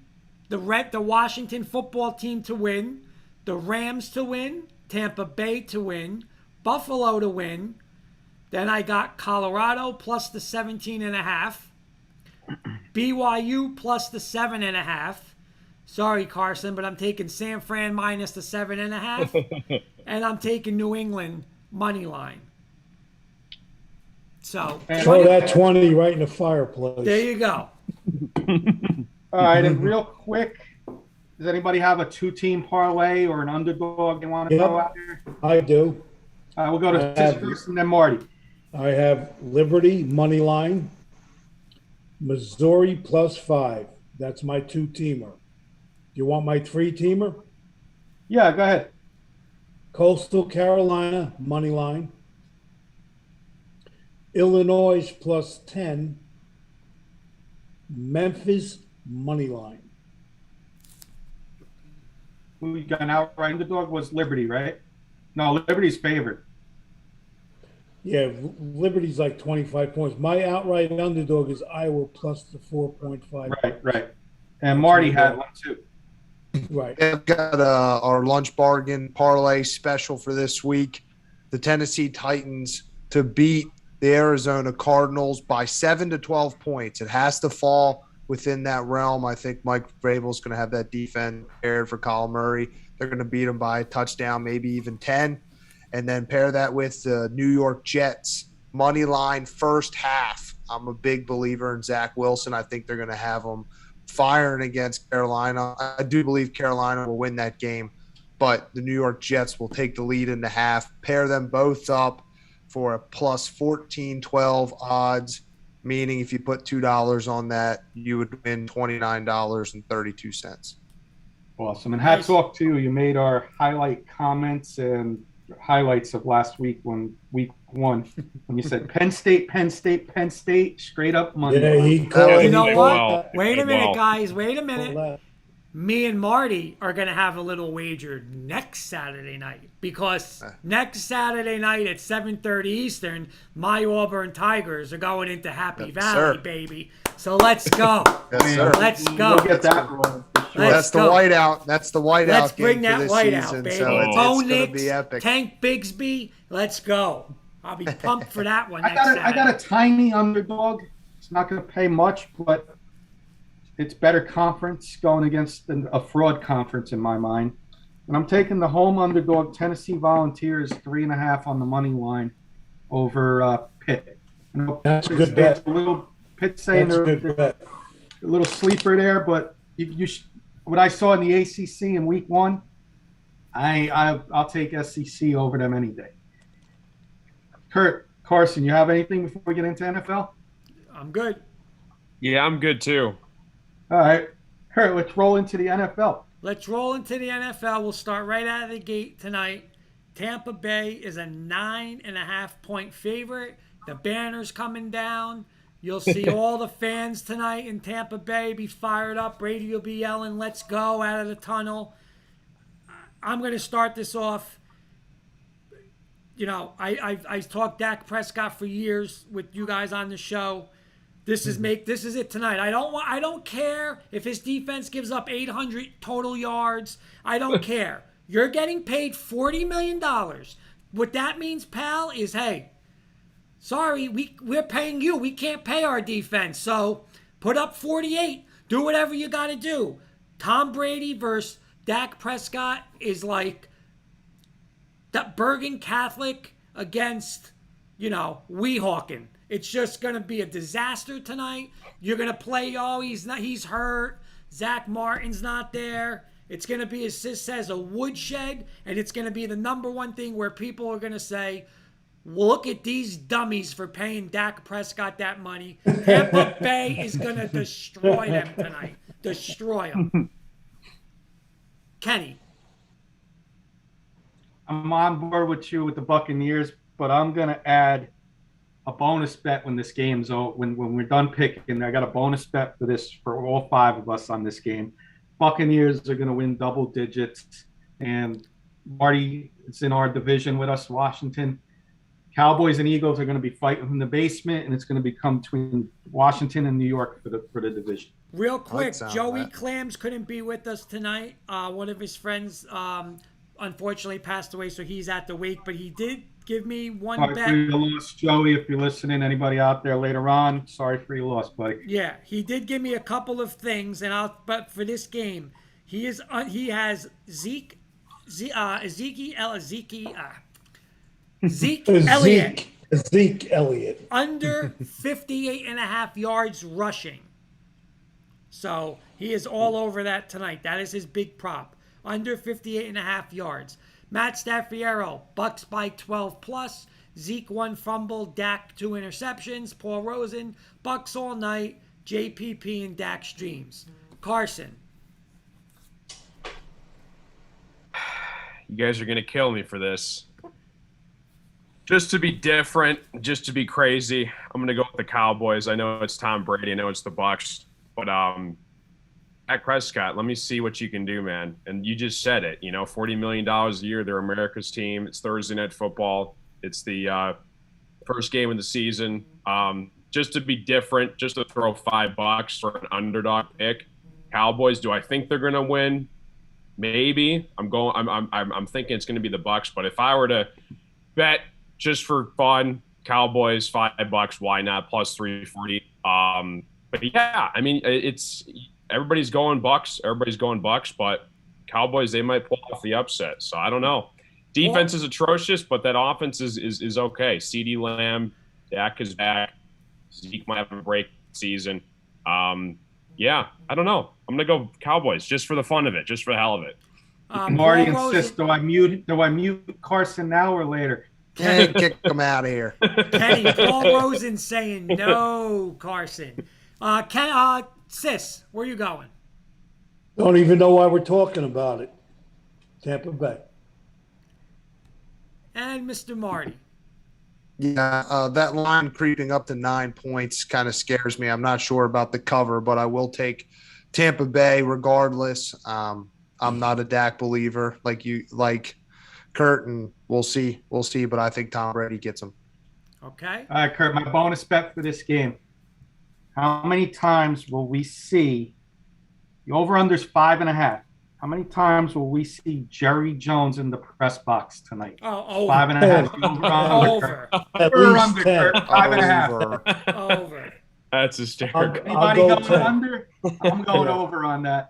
the Washington football team to win, the Rams to win, Tampa Bay to win, Buffalo to win. Then I got Colorado plus the 17.5. BYU plus the 7.5. Sorry, Carson, but I'm taking San Fran minus the 7.5. And I'm taking New England money line. So throw that 20 right in the fireplace. There you go. All right, and real quick, does anybody have a 2-team parlay or an underdog they want to throw out there? I do. We'll go to Sis first and then Marty. I have Liberty money line. Missouri plus 5. That's my 2-teamer. Do you want my 3-teamer? Yeah, go ahead. Coastal Carolina money line. Illinois plus 10. Memphis money line. Who you got an outright underdog was Liberty, right? No, Liberty's favored. Yeah, Liberty's like 25 points. My outright underdog is Iowa plus the 4.5. Right. And Marty had one too. Right. We've got our lunch bargain parlay special for this week. The Tennessee Titans to beat the Arizona Cardinals by 7 to 12 points. It has to fall within that realm. I think Mike Vrabel's going to have that defense prepared for Kyler Murray. They're going to beat him by a touchdown, maybe even 10. And then pair that with the New York Jets money line first half. I'm a big believer in Zach Wilson. I think they're going to have him firing against Carolina. I do believe Carolina will win that game, but the New York Jets will take the lead in the half. Pair them both up for a plus 14-12 odds, meaning if you put $2 on that, you would win $29.32. Awesome. And hats off to you. You made our highlight comments, and highlights of last week week 1 when you said Penn State, Penn State, Penn State, straight up money. Yeah, he That called. was- You know he what? called Well, that. Wait a did minute, well. guys. Wait a Called minute. that. Me and Marty are going to have a little wager next Saturday night because next Saturday night at 7:30 Eastern, my Auburn Tigers are going into Happy Yes, Valley, sir. baby. So let's go. Yes, sir. Let's go. We'll get that rolling for sure. Let's That's the go. whiteout. That's the whiteout Let's game bring for that this white season. out, baby. So it's Bo going to Nix, be epic. Tank Bigsby. Let's go. I'll be pumped for that one I next got Saturday. a tiny underdog. It's not going to pay much, but it's better conference going against a fraud conference in my mind. And I'm taking the home underdog Tennessee Volunteers 3.5 on the money line over Pitt. You know, That's a good bet. A little Pitt saying That's a they're good bet. a little sleeper there, but what I saw in the ACC in week 1, I'll take SEC over them any day. Carson, you have anything before we get into NFL? I'm good. Yeah, I'm good too. All right. Kurt, let's roll into the NFL. Let's roll into the NFL. We'll start right out of the gate tonight. Tampa Bay is a 9.5-point favorite. The banner's coming down. You'll see all the fans tonight in Tampa Bay be fired up. Brady will be yelling, "Let's go," out of the tunnel. I'm going to start this off. You know, I've talked Dak Prescott for years with you guys on the show. This is it tonight. I don't care if his defense gives up 800 total yards. I don't care. You're getting paid $40 million. What that means, pal, is hey, sorry, we're paying you. We can't pay our defense. So put up 48. Do whatever you got to do. Tom Brady versus Dak Prescott is like that Bergen Catholic against, Weehawken. It's just going to be a disaster tonight. You're going to play, he's hurt. Zach Martin's not there. It's going to be, as Sis says, a woodshed. And it's going to be the number one thing where people are going to say, look at these dummies for paying Dak Prescott that money. Tampa Bay is going to destroy them tonight. Destroy them. Kenny. I'm on board with you with the Buccaneers, but I'm going to add a bonus bet when this game's over. When we're done picking, I got a bonus bet for this for all 5 of us on this game. Buccaneers are going to win double digits, and Marty is in our division with us, Washington. Cowboys and Eagles are going to be fighting from the basement, and it's going to become between Washington and New York for the division. Real quick, sound Joey that. Clams couldn't be with us tonight. One of his friends unfortunately passed away, so he's at the wake. But he did give me one Sorry bet. for your loss, Joey. If you're listening, anybody out there later on, sorry for your loss, buddy. Yeah, he did give me a couple of things, but for this game, he has Zeke Elliott Zeke Elliott. under 58.5 yards rushing. So he is all over that tonight. That is his big prop. Under 58.5 yards. Matt Staffiero, Bucks by 12 plus. Zeke 1 fumble, Dak 2 interceptions. Paul Rosen, Bucks all night. JPP and Dak streams. Carson. You guys are going to kill me for this. Just to be different, just to be crazy, I'm going to go with the Cowboys. I know it's Tom Brady. I know it's the Bucks. But Dak Prescott, let me see what you can do, man. And you just said it, $40 million a year. They're America's team. It's Thursday Night Football. It's the first game of the season. Just to be different, just to throw $5 for an underdog pick. Cowboys, do I think they're going to win? Maybe. I'm thinking it's going to be the Bucks. But if I were to bet just for fun, Cowboys $5, why not? Plus 340. But yeah, I mean, it's everybody's going Bucks, but Cowboys, they might pull off the upset. So I don't know. Defense is atrocious, but that offense is okay. CeeDee Lamb, Dak is back. Zeke might have a break season. Yeah, I don't know. I'm gonna go Cowboys just for the fun of it, just for the hell of it. Marty Paul insists, do I mute Carson now or later? Can't kick them out of here. Kenny, Paul Rosen saying no, Carson. Sis, where you going? Don't even know why we're talking about it. Tampa Bay. And Mr. Marty. Yeah, that line creeping up to 9 points kind of scares me. I'm not sure about the cover, but I will take Tampa Bay regardless. I'm not a Dak believer like Kurt, and we'll see. We'll see, but I think Tom Brady gets him. Okay. All right, Kurt, my bonus bet for this game. How many times will we see the over-under's 5.5? How many times will we see Jerry Jones in the press box tonight? Oh, over. 5.5. Over. At Over least under, 10. Kurt. 5.5. Over. Over. That's hysterical. Anybody go going 10. under? I'm going Yeah. over on that.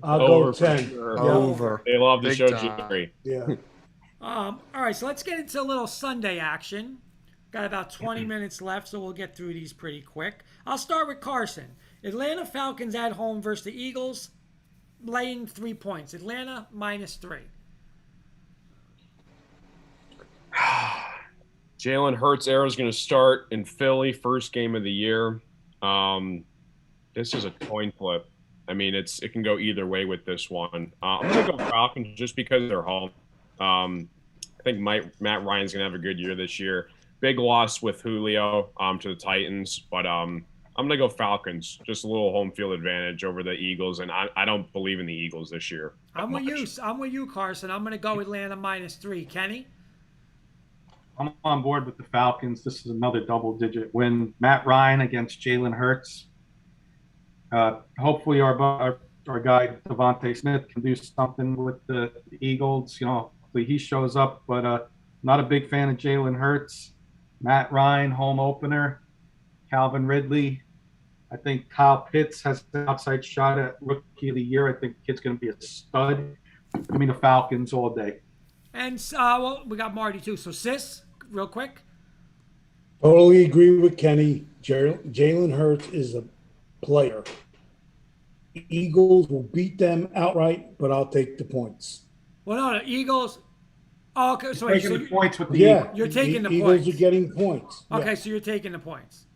I'll go Over for 10. sure. Yeah. Over. They love to Big show time. Jerry. Yeah. All right, so let's get into a little Sunday action. Got about 20 minutes left, so we'll get through these pretty quick. I'll start with Carson. Atlanta Falcons at home versus the Eagles, laying 3 points. Atlanta -3. Jalen Hurts era is going to start in Philly, first game of the year. This is a coin flip. I mean, it can go either way with this one. I'm going to go Falcons just because they're home. I think Matt Ryan's going to have a good year this year. Big loss with Julio to the Titans, but I'm going to go Falcons. Just a little home field advantage over the Eagles, and I don't believe in the Eagles this year. I'm with you, Carson. I'm going to go Atlanta -3. Kenny? I'm on board with the Falcons. This is another double-digit win. Matt Ryan against Jalen Hurts. Hopefully our guy Devontae Smith can do something with the Eagles. Hopefully he shows up, but not a big fan of Jalen Hurts. Matt Ryan, home opener. Calvin Ridley. I think Kyle Pitts has an outside shot at Rookie of the Year. I think the kid's going to be a stud. Give me the Falcons all day. And, we got Marty, too. So, Sis, real quick. Totally agree with Kenny. Jalen Hurts is a player. Eagles will beat them outright, but I'll take the points. Well, no, the Eagles. Oh, okay. So, Taking the points with the Yeah, Eagles. You're taking the Eagles points. are getting points. Okay, Yeah. so you're taking the points.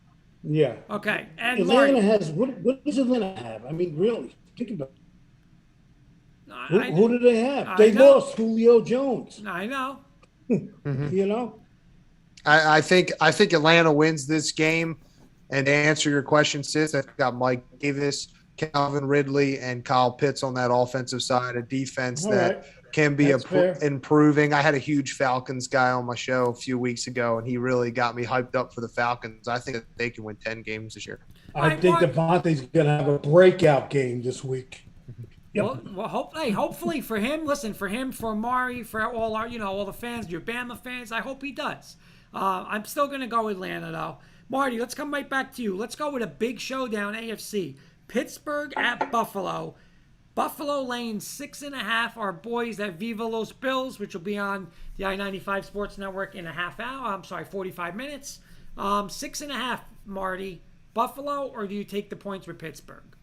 Yeah. Okay, and Atlanta Marty. has what does Atlanta have? I mean, really, think about it. I Who do they have? I They know. lost Julio Jones. know. You know. I think Atlanta wins this game. And to answer your question, Sis, I've got Mike Davis, Calvin Ridley, and Kyle Pitts on that offensive side, a defense All that right. can be That's fair. improving. I had a huge Falcons guy on my show a few weeks ago, and he really got me hyped up for the Falcons. I think that they can win 10 games this year. I think Devontae's going to have a breakout game this week. Yep. Well, hopefully for him. Listen, for him, for Amari, for all our, all the fans, your Bama fans. I hope he does. I'm still gonna go Atlanta though. Marty, let's come right back to you. Let's go with a big showdown, AFC. Pittsburgh at Buffalo. Buffalo laying 6.5. Our boys at Viva Los Bills, which will be on the I-95 Sports Network in a half hour. 45 minutes. 6.5. Marty, Buffalo, or do you take the points with Pittsburgh?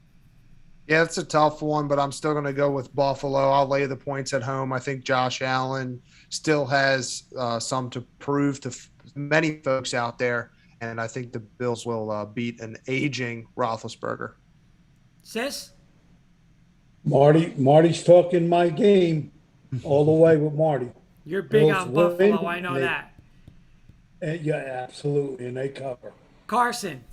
Yeah, it's a tough one, but I'm still going to go with Buffalo. I'll lay the points at home. I think Josh Allen still has some to prove to many folks out there, and I think the Bills will beat an aging Roethlisberger. Sis? Marty's talking my game all the way with Marty. You're big Bills on Buffalo, win. I know that. Yeah, absolutely, and they cover. Carson?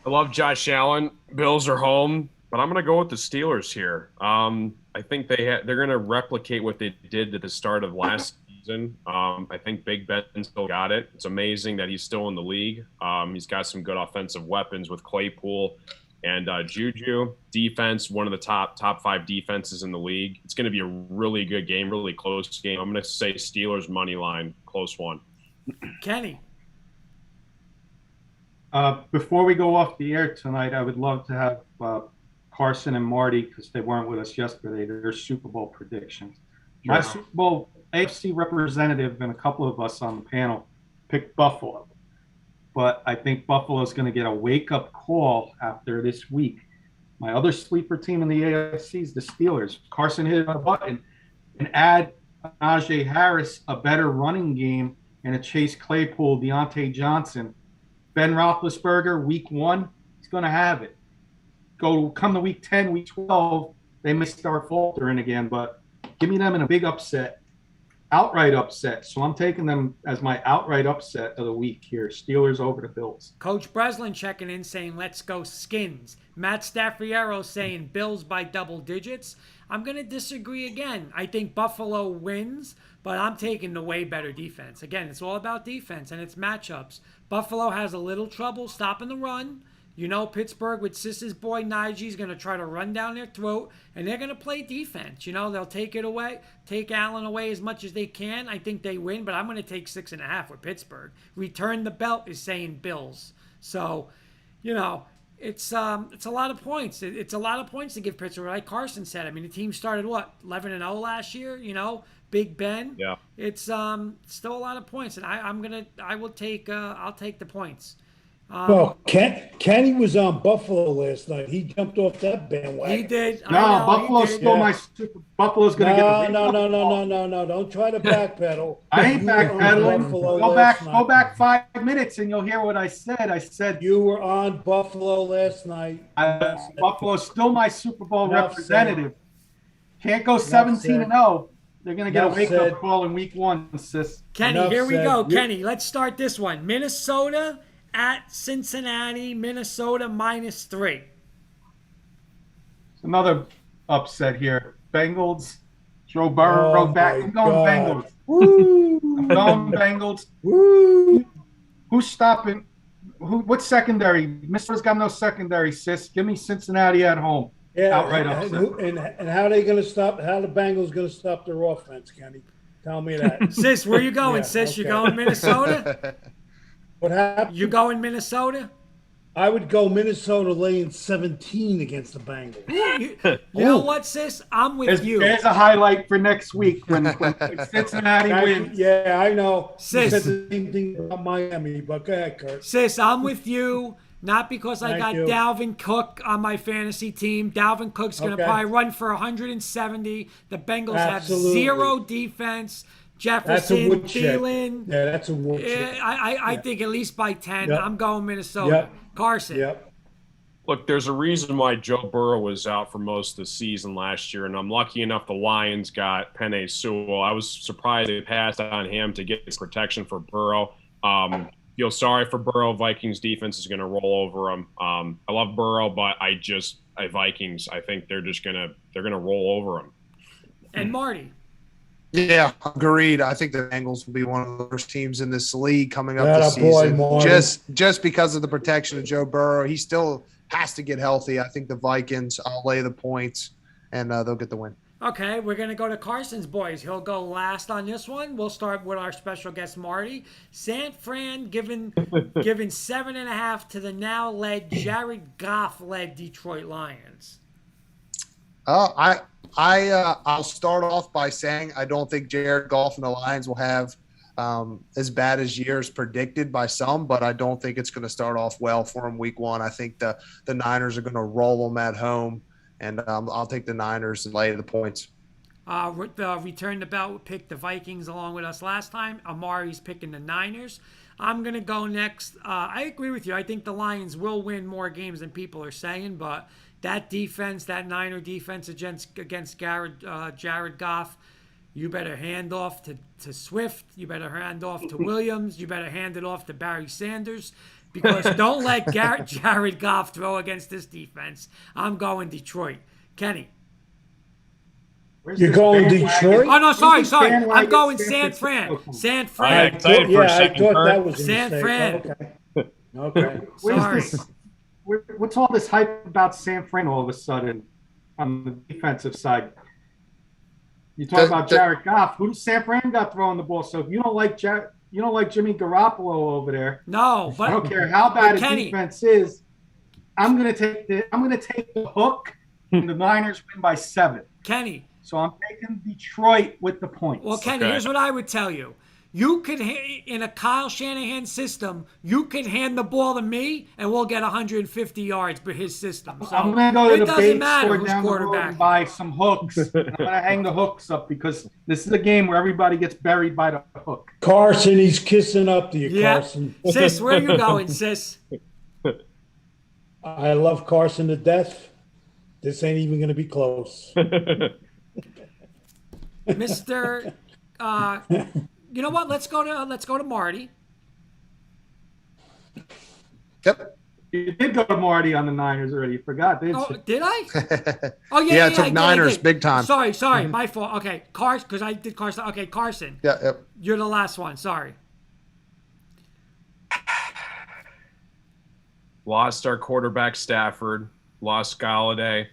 I love Josh Allen. Bills are home, but I'm going to go with the Steelers here. I think they're going to replicate what they did at the start of last season. I think Big Ben still got it. It's amazing that he's still in the league. He's got some good offensive weapons with Claypool and Juju. Defense, one of the top 5 defenses in the league. It's going to be a really good game, really close game. I'm going to say Steelers money line, close one. Kenny? Before we go off the air tonight, I would love to have Carson and Marty, because they weren't with us yesterday, their Super Bowl predictions. Sure. My Super Bowl AFC representative and a couple of us on the panel picked Buffalo. But I think Buffalo is going to get a wake-up call after this week. My other sleeper team in the AFC is the Steelers. Carson hit a button and add Najee Harris a better running game and a Chase Claypool, Deontay Johnson. Ben Roethlisberger, week 1, he's going to have it. Come to week 10, week 12, they may start faltering again, but give me them in a big upset. outright upset. So I'm taking them as my outright upset of the week here. Steelers over the Bills. Coach Breslin checking in saying, let's go Skins. Matt Staffiero saying Bills by double digits. I'm going to disagree again. I think Buffalo wins, but I'm taking the way better defense. Again, it's all about defense and it's matchups. Buffalo has a little trouble stopping the run. You know, Pittsburgh with Sis's boy Najee is going to try to run down their throat, and they're going to play defense. You know, they'll take it away, take Allen away as much as they can. I think they win, but I'm going to take 6.5 with Pittsburgh. Return the belt is saying Bills. So, you know, it's a lot of points. It's a lot of points to give Pittsburgh. Like Carson said, I mean, the team started, 11-0 last year, you know, Big Ben. Yeah. It's still a lot of points, and I'll take the points. Well, Kenny was on Buffalo last night. He jumped off that bandwagon. He did. No, Buffalo stole my super. Buffalo's going to get the No. Don't try to backpedal. I ain't You were on backpedaling. Buffalo Go last back, night. go back 5 minutes, and you'll hear what I said. I said You were on Buffalo last night. Buffalo's still my Super Bowl Enough representative. Can't go 17-0. They're going to get a Enough wake said. up call in week 1, sis. Kenny, Enough here we said. go. You- Kenny, let's start this one. Minnesota at Cincinnati. Minnesota -3. Another upset here. Bengals. Joe Burrow back. my I'm going God. Bengals. Woo! I'm going Bengals. Woo! Who's stopping? What secondary? Minnesota's got no secondary, sis. Give me Cincinnati at home. Yeah, Outright and, upset. and how are they going to stop? How the Bengals going to stop their offense, Kenny? Tell me that. Sis, where you going, Yeah, sis? You okay. going Minnesota? What happened? You going Minnesota? I would go Minnesota laying 17 against the Bengals. You know what, sis? I'm with you. There's a highlight for next week when Cincinnati Thank wins. you. Yeah, I know. You Sis. said the same thing about Miami, but go ahead, Kurt. Sis, I'm with you. Not because I Thank got you. Dalvin Cook on my fantasy team. Dalvin Cook's going to Okay. probably run for 170. The Bengals Absolutely. have zero defense. That's a Jefferson, woodshed. Thielen. Yeah, that's a woodshed. I think at least by 10. Yep. I'm going Minnesota. Yep. Carson. Yep. Look, there's a reason why Joe Burrow was out for most of the season last year, and I'm lucky enough the Lions got Penei Sewell. I was surprised they passed on him to get protection for Burrow. Feel sorry for Burrow. Vikings defense is going to roll over him. I love Burrow, but Vikings, I think they're gonna roll over him. And Marty. Yeah, agreed. I think the Bengals will be one of the worst teams in this league coming up Atta this boy, season. Marty. Just because of the protection of Joe Burrow, he still has to get healthy. I think the Vikings, I'll lay the points, and they'll get the win. Okay, we're going to go to Carson's boys. He'll go last on this one. We'll start with our special guest, Marty. San Fran giving 7.5 to the now led Jared Goff-led Detroit Lions. I'll start off by saying I don't think Jared Goff and the Lions will have as bad as years predicted by some, but I don't think it's going to start off well for them week 1. I think the Niners are going to roll them at home, and I'll take the Niners and lay the points. Return the belt picked the Vikings along with us last time. Amari's picking the Niners. I'm going to go next. I agree with you. I think the Lions will win more games than people are saying, but that defense, that Niner defense against Jared Goff, you better hand off to Swift. You better hand off to Williams. You better hand it off to Barry Sanders, because don't let Jared Goff throw against this defense. I'm going Detroit. Kenny. You're going Detroit? Oh, no, sorry. bandwagon I'm going San San Fran. Francisco? San I Fran. got excited for a I second, thought Kurt. that was a San mistake. Fran. Okay. Sorry. What's all this hype about San Fran all of a sudden on the defensive side? You talk about Jared Goff. Who does San Fran got throwing the ball? So if you don't like Jimmy Garoppolo over there, No, I don't but care how bad his Kenny. defense is. I'm gonna take the hook, and the Niners win by 7. Kenny. So I'm taking Detroit with the points. Well, Kenny, Okay. here's what I would tell you. You could, in a Kyle Shanahan system, you could hand the ball to me, and we'll get 150 yards for his system. So I'm gonna go to it the doesn't bait matter store who's down the road quarterback. and buy some hooks. And I'm gonna hang the hooks up because this is a game where everybody gets buried by the hook. Carson, he's kissing up to you, Yeah. Carson. Sis, where you going, sis? I love Carson to death. This ain't even going to be close. Mr. You know what? Let's go to Marty. Yep. You did go to Marty on the Niners already. You forgot, didn't Oh, you? did I? Oh yeah, Yeah, yeah, it took I did, Niners I did. big time. Sorry, my fault. Okay, Carson, because I did Carson. Okay, Carson, Yeah, yep. you're the last one. Sorry. Lost our quarterback Stafford, lost Galladay,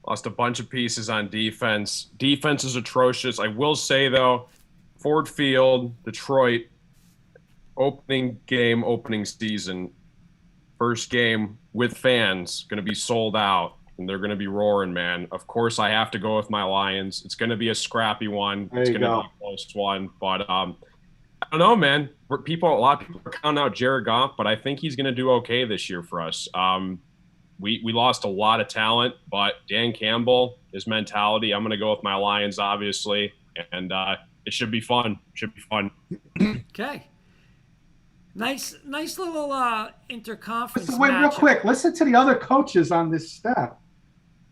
lost a bunch of pieces on defense. Defense is atrocious. I will say though, Ford Field, Detroit, opening season, first game with fans, going to be sold out, and they're going to be roaring, man. Of course, I have to go with my Lions. It's going to be a scrappy one. It's going to be a close one, but I don't know, man. A lot of people are counting out Jared Goff, but I think he's going to do okay this year for us. We lost a lot of talent, but Dan Campbell, his mentality, I'm going to go with my Lions, obviously, and it should be fun. Okay. Nice little interconference Wait, real matchup. quick. Listen to the other coaches on this staff.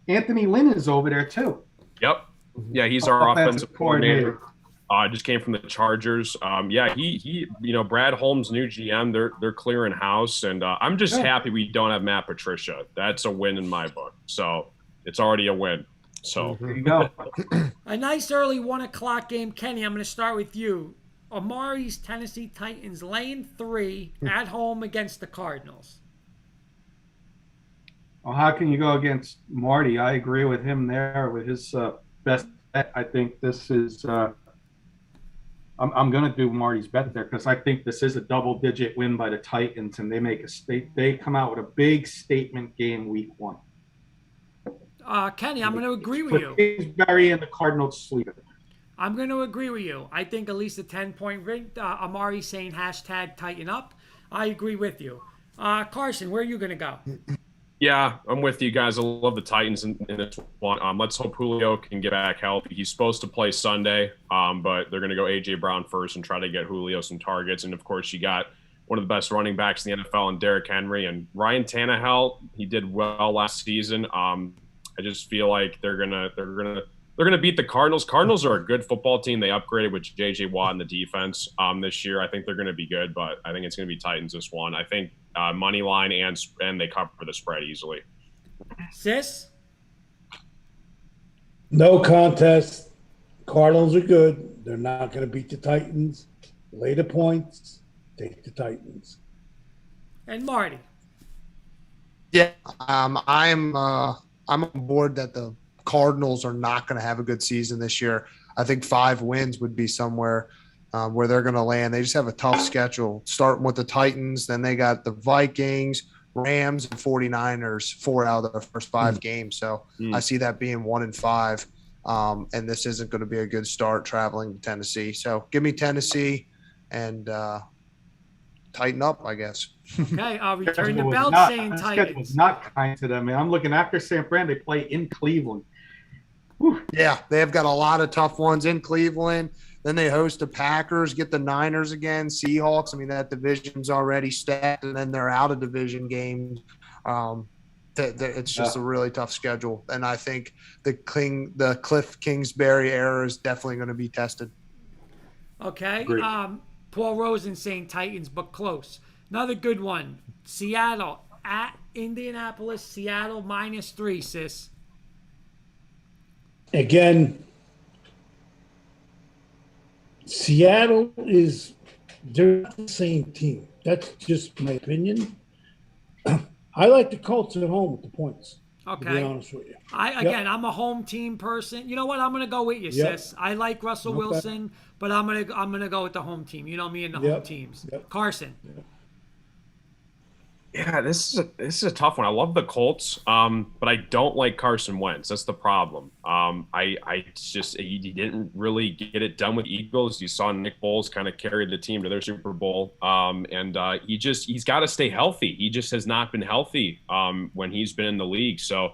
Anthony Lynn is over there too. Yep. Yeah, he's our offensive coordinator. Just came from the Chargers. He Brad Holmes, new GM. They're clearing house, and I'm just happy we don't have Matt Patricia. That's a win in my book. So it's already a win. So There you go. A nice early 1:00 game. Kenny, I'm going to start with you. Amari's Tennessee Titans laying 3 at home against the Cardinals. Well, how can you go against Marty? I agree with him there with his best bet. I think this is. I'm going to do Marty's bet there because I think this is a double-digit win by the Titans, and they come out with a big statement game week 1. Kenny, I'm going to agree with you. Kingsbury and the Cardinals sleeping. I'm going to agree with you. I think at least a 10-point win. Amari saying #tighten up. I agree with you. Carson, where are you going to go? yeah, I'm with you guys. I love the Titans in this one. Let's hope Julio can get back healthy. He's supposed to play Sunday, but they're going to go A.J. Brown first and try to get Julio some targets. And, of course, you got one of the best running backs in the NFL in Derrick Henry. And Ryan Tannehill, he did well last season. I just feel like they're gonna beat the Cardinals. Cardinals are a good football team. They upgraded with J.J. Watt in the defense this year. I think they're going to be good, but I think it's going to be Titans this one. I think money line and they cover the spread easily. Sis? No contest. Cardinals are good. They're not going to beat the Titans. Lay the points. Take the Titans. And Marty? Yeah, I'm on board that the Cardinals are not going to have a good season this year. I think 5 wins would be somewhere where they're going to land. They just have a tough schedule, starting with the Titans. Then they got the Vikings, Rams, and 49ers, 4 out of the first 5 games. So I see that being 1-5. And this isn't going to be a good start traveling to Tennessee. So give me Tennessee and tighten up, I guess. Okay, I'll return the Schedule belt was saying schedule Titans. was not kind to them, man. I'm looking after San Fran. They play in Cleveland. Whew. Yeah, they've got a lot of tough ones in Cleveland. Then they host the Packers, get the Niners again, Seahawks. I mean, that division's already stacked, and then they're out of division games. It's just a really tough schedule. And I think the Cliff Kingsbury era is definitely going to be tested. Okay. Agreed. Paul Rosen saying Titans, but close. Another good one. Seattle at Indianapolis. Seattle -3, sis. Again, Seattle they're not the same team. That's just my opinion. I like the Colts at home with the points. To be Okay. honest with you. I'm a home team person. You know what? I'm gonna go with you, Yep. sis. I like Russell Okay. Wilson, but I'm gonna go with the home team. You know me and the home Yep. teams. Yep. Carson. Yeah, this is a tough one. I love the Colts, but I don't like Carson Wentz. That's the problem. He didn't really get it done with Eagles. You saw Nick Foles kind of carry the team to their Super Bowl, and he's got to stay healthy. He just has not been healthy when he's been in the league. So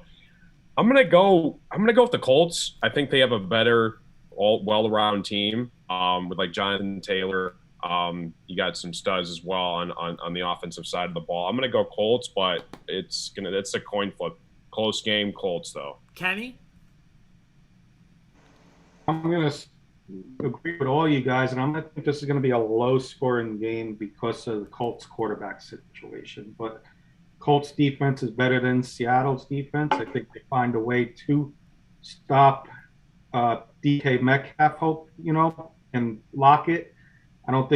I'm gonna go with the Colts. I think they have a better, well-rounded team with like Jonathan Taylor. You got some studs as well on the offensive side of the ball. I'm going to go Colts, but it's a coin flip. Close game, Colts though. Kenny. I'm going to agree with all you guys, and I'm going to think this is going to be a low-scoring game because of the Colts quarterback situation. But Colts defense is better than Seattle's defense. I think they find a way to stop DK Metcalf, and lock it. I don't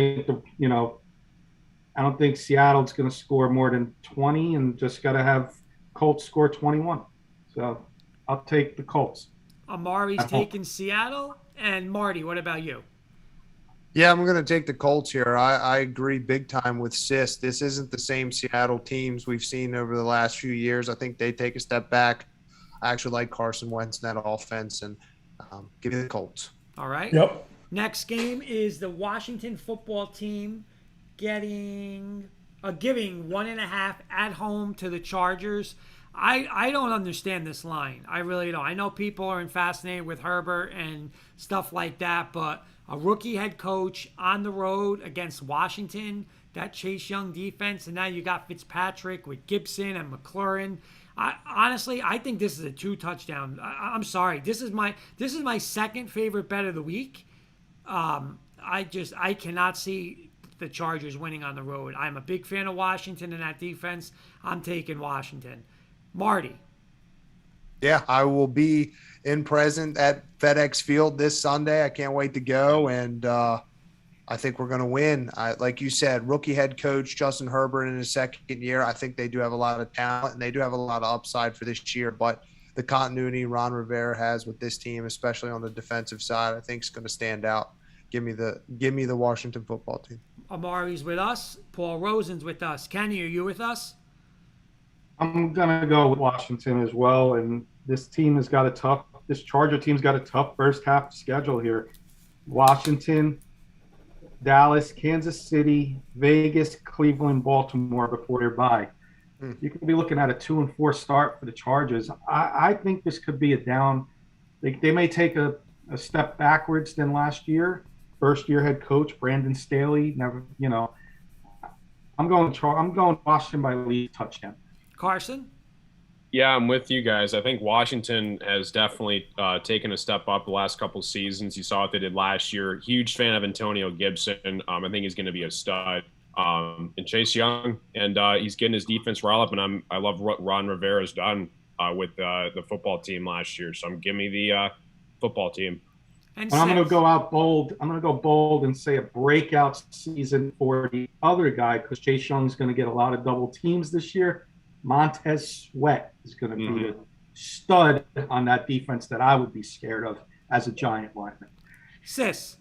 think Seattle's going to score more than 20, and just got to have Colts score 21. So I'll take the Colts. Amari's taking Seattle. And Marty, what about you? Yeah, I'm going to take the Colts here. I agree big time with Sis. This isn't the same Seattle teams we've seen over the last few years. I think they take a step back. I actually like Carson Wentz in that offense, and give me the Colts. All right. Yep. Next game is the Washington football team giving 1.5 at home to the Chargers. I don't understand this line. I really don't. I know people are fascinated with Herbert and stuff like that, but a rookie head coach on the road against Washington, that Chase Young defense, and now you got Fitzpatrick with Gibson and McLaurin. Honestly, I think this is a 2-touchdown. I'm sorry. This is my second favorite bet of the week. I cannot see the Chargers winning on the road. I'm a big fan of Washington and that defense. I'm taking Washington. Marty. Yeah, I will be in present at FedEx Field this Sunday. I can't wait to go, and I think we're going to win. Like you said, rookie head coach Justin Herbert in his second year. I think they do have a lot of talent, and they do have a lot of upside for this year. But the continuity Ron Rivera has with this team, especially on the defensive side, I think is going to stand out. Give me the Washington football team. Amari's with us. Paul Rosen's with us. Kenny, are you with us? I'm gonna go with Washington as well, and this Charger team's got a tough first half schedule here. Washington, Dallas, Kansas City, Vegas, Cleveland, Baltimore before their bye. You could be looking at a 2-4 start for the Chargers. I think this could be a down. They may take a step backwards than last year. First year head coach Brandon Staley. I'm going Washington by lead touchdown. Carson? Yeah, I'm with you guys. I think Washington has definitely taken a step up the last couple seasons. You saw what they did last year. Huge fan of Antonio Gibson. I think he's going to be a stud. And Chase Young, and he's getting his defense riled up. And I love what Ron Rivera's done with the football team last year. So give me the football team. And I'm going to go out bold. I'm going to go bold and say a breakout season for the other guy, because Chase Young's going to get a lot of double teams this year. Montez Sweat is going to be a stud on that defense that I would be scared of as a Giant lineman. Sis.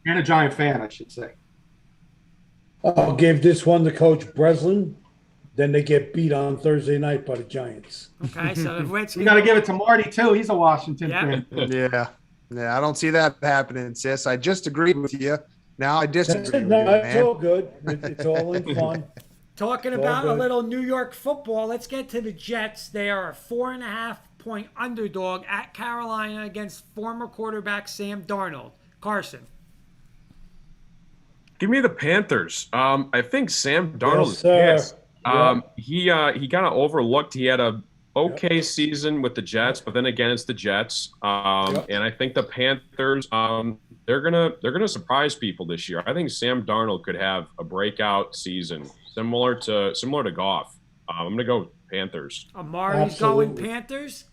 And a Giant fan, I should say. I'll give this one to Coach Breslin. Then they get beat on Thursday night by the Giants. Okay, so the Redskins. You got to give it to Marty, too. He's a Washington fan. Yeah, I don't see that happening, Sis. I just agreed with you. Now I disagree with you, It's man. all good. It's all in fun. Talking about a little New York football, let's get to the Jets. They are a 4.5-point underdog at Carolina against former quarterback Sam Darnold. Carson. Give me the Panthers. I think Sam Darnold is pissed. He kind of overlooked. He had a okay season with the Jets, but then again, it's the Jets. And I think the Panthers, they're gonna surprise people this year. I think Sam Darnold could have a breakout season, similar to Goff. I'm gonna go Panthers. Amari's going Panthers.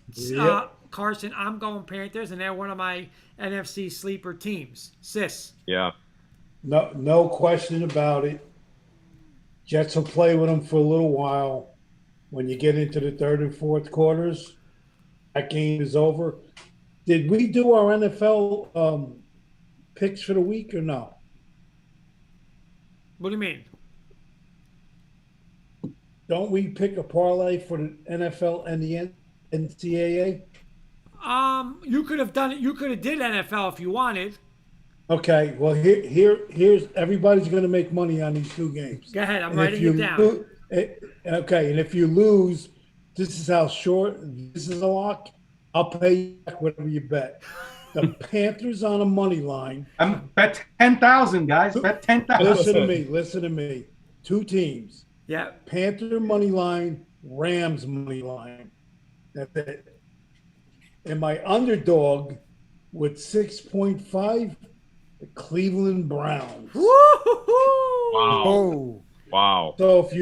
Carson, I'm going Panthers, and they're one of my NFC sleeper teams. Sis. Yeah. No question about it. Jets will play with them for a little while. When you get into the third and fourth quarters, that game is over. Did we do our NFL picks for the week or no? What do you mean? Don't we pick a parlay for the NFL and the NCAA? You could have done it. You could have did NFL if you wanted. Okay, well here's everybody's going to make money on these two games. Go ahead, I'm writing it down. Okay, and if you lose, this is how short. This is a lock. I'll pay you back whatever you bet. The Panthers on a money line. Bet 10,000, guys. Bet 10,000. Listen to me. Two teams. Yeah. Panther money line, Rams money line. That's it. And my underdog with 6.5 the Cleveland Browns. Woo-hoo-hoo! Wow. Oh, Wow. So if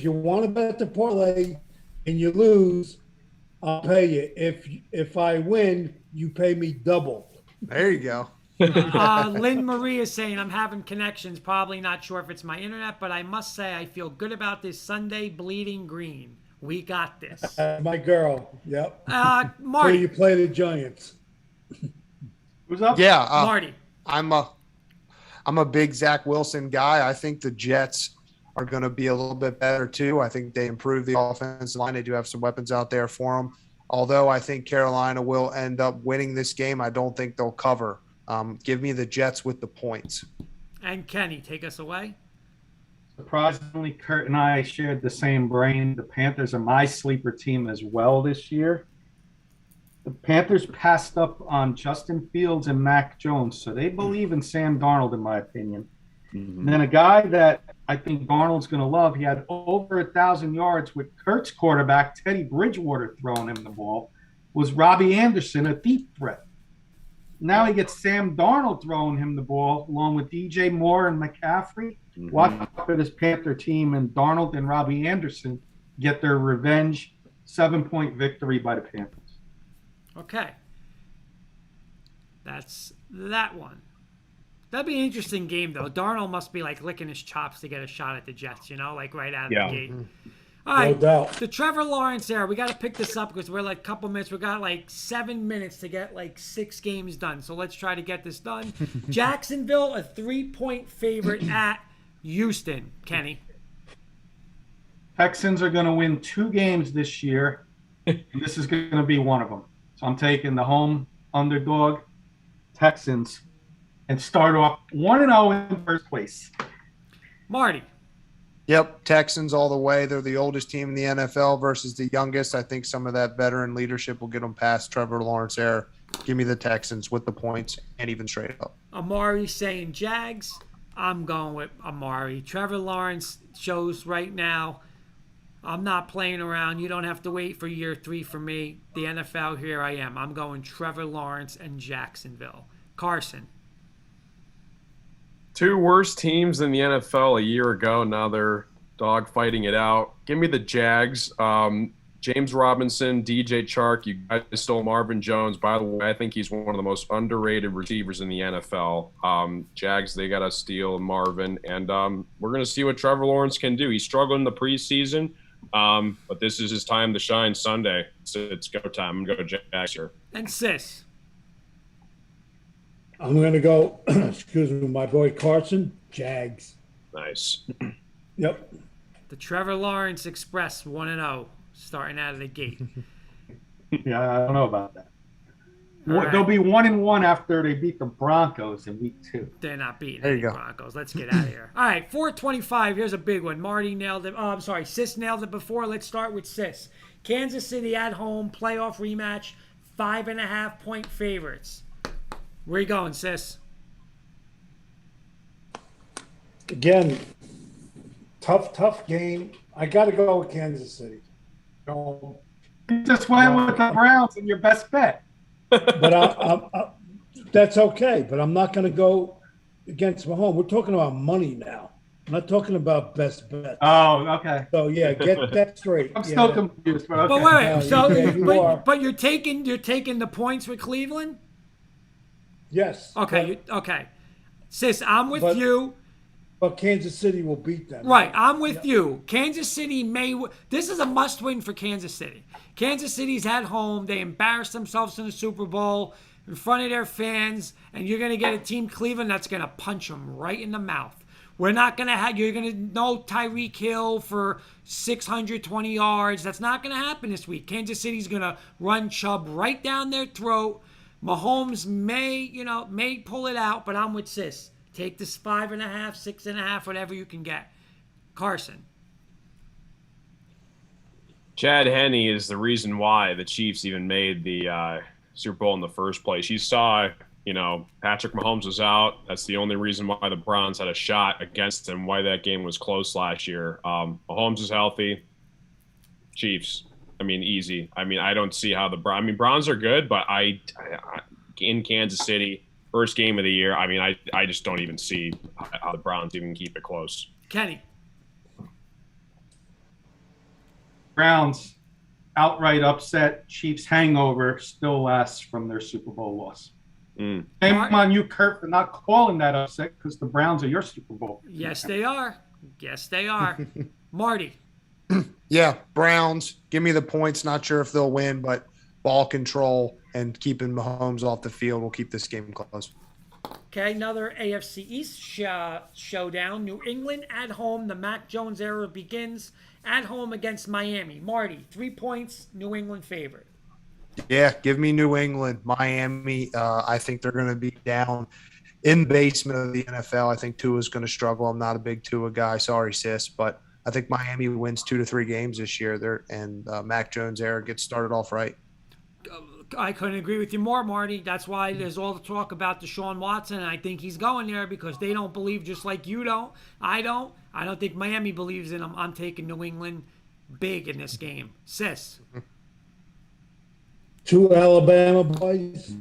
you want to bet the parlay and you lose, I'll pay you. If I win, you pay me double. there you go. Lynn Marie is saying, I'm having connections. Probably not sure if it's my internet, but I must say I feel good about this Sunday bleeding green. We got this. My girl. Yep. So Marty. you play the Giants. Who's up? Yeah, Marty. I'm a big Zach Wilson guy. I think the Jets are going to be a little bit better too. I think they improved the offensive line. They do have some weapons out there for them. Although I think Carolina will end up winning this game, I don't think they'll cover. Give me the Jets with the points. And Kenny, take us away. Surprisingly, Kurt and I shared the same brain. The Panthers are my sleeper team as well this year. The Panthers passed up on Justin Fields and Mac Jones, so they believe in Sam Darnold, in my opinion. Mhm. And then a guy that I think Darnold's going to love, he had over 1,000 yards with Kurt's quarterback, Teddy Bridgewater, throwing him the ball, was Robbie Anderson, a deep threat. Now he gets Sam Darnold throwing him the ball, along with DJ Moore and McCaffrey. Mhm. Watch out for this Panther team, and Darnold and Robbie Anderson get their revenge 7-point victory by the Panthers. Okay. That's that one. That'd be an interesting game, though. Darnold must be like licking his chops to get a shot at the Jets, like right out of Yeah. the gate. All right, No doubt. the Trevor Lawrence era. We got to pick this up because we're like a couple minutes. We got like 7 minutes to get like 6 games done. So let's try to get this done. Jacksonville, a 3-point favorite at Houston. Kenny. Texans are going to win 2 games this year, and this is going to be one of them. So I'm taking the home underdog Texans and start off 1-0 in first place. Marty. Yep, Texans all the way. They're the oldest team in the NFL versus the youngest. I think some of that veteran leadership will get them past Trevor Lawrence there. Give me the Texans with the points and even straight up. Amari saying Jags. I'm going with Amari. Trevor Lawrence shows right now, I'm not playing around. You don't have to wait for year 3 for me. The NFL, here I am. I'm going Trevor Lawrence and Jacksonville. Carson. 2 worst teams in the NFL a year ago. Now they're dogfighting it out. Give me the Jags. James Robinson, DJ Chark. You guys stole Marvin Jones. By the way, I think he's one of the most underrated receivers in the NFL. Jags, they got to steal Marvin. And we're going to see what Trevor Lawrence can do. He struggled in the preseason, but this is his time to shine Sunday. It's go time. I'm going to go Jags here. And Sis. I'm going to go, excuse me, my boy Carson, Jags. Nice. Yep. The Trevor Lawrence Express 1-0 starting out of the gate. Yeah, I don't know about that. All right. They'll be 1-1 after they beat the Broncos in week 2. They're not beating There you any go. Broncos. Let's get out of here. All right, 425. Here's a big one. Marty nailed it. Oh, I'm sorry. Sis nailed it before. Let's start with Sis. Kansas City at home, playoff rematch, 5.5-point favorites. Where you going, Sis? Again, tough game. I got to go with Kansas City. So, You just went with the Browns in your best bet. but that's okay. But I'm not going to go against Mahomes. We're talking about money now. I'm not talking about best bet. Oh, okay. So yeah, get that straight. I'm Yeah. still confused, but okay. But wait. So, yeah, you are. but you're taking the points with Cleveland? Yes. Okay. Okay. Sis, I'm with but- you. But Kansas City will beat them. Right, I'm with you. Kansas City this is a must-win for Kansas City. Kansas City's at home. They embarrassed themselves in the Super Bowl in front of their fans, and you're going to get a team, Cleveland, that's going to punch them right in the mouth. We're not going to have, you're going to know Tyreek Hill for 620 yards. That's not going to happen this week. Kansas City's going to run Chubb right down their throat. Mahomes may pull it out, but I'm with Sis. Take this 5.5, 6.5, whatever you can get. Carson. Chad Henne is the reason why the Chiefs even made the Super Bowl in the first place. You saw, Patrick Mahomes was out. That's the only reason why the Browns had a shot against him, why that game was close last year. Mahomes is healthy. Chiefs, easy. I don't see how Browns are good, but in Kansas City, first game of the year. I mean, I just don't even see how the Browns even keep it close. Kenny. Browns outright upset. Chiefs hangover still lasts from their Super Bowl loss. Shame on you, Kurt, for not calling that upset because the Browns are your Super Bowl. Yes, they are. Yes, they are. Marty. Yeah, Browns. Give me the points. Not sure if they'll win, but ball control and keeping Mahomes off the field will keep this game close. Okay, another AFC East showdown. New England at home. The Mac Jones era begins at home against Miami. Marty, 3 points. New England favorite. Yeah, give me New England. Miami, I think they're going to be down in the basement of the NFL. I think Tua's going to struggle. I'm not a big Tua guy. Sorry, sis. But I think Miami wins 2 to 3 games this year. And Mac Jones era gets started off right. I couldn't agree with you more, Marty. That's why there's all the talk about Deshaun Watson, and I think he's going there because they don't believe just like you don't. I don't. I don't think Miami believes in him. I'm taking New England big in this game. Sis. 2 Alabama boys.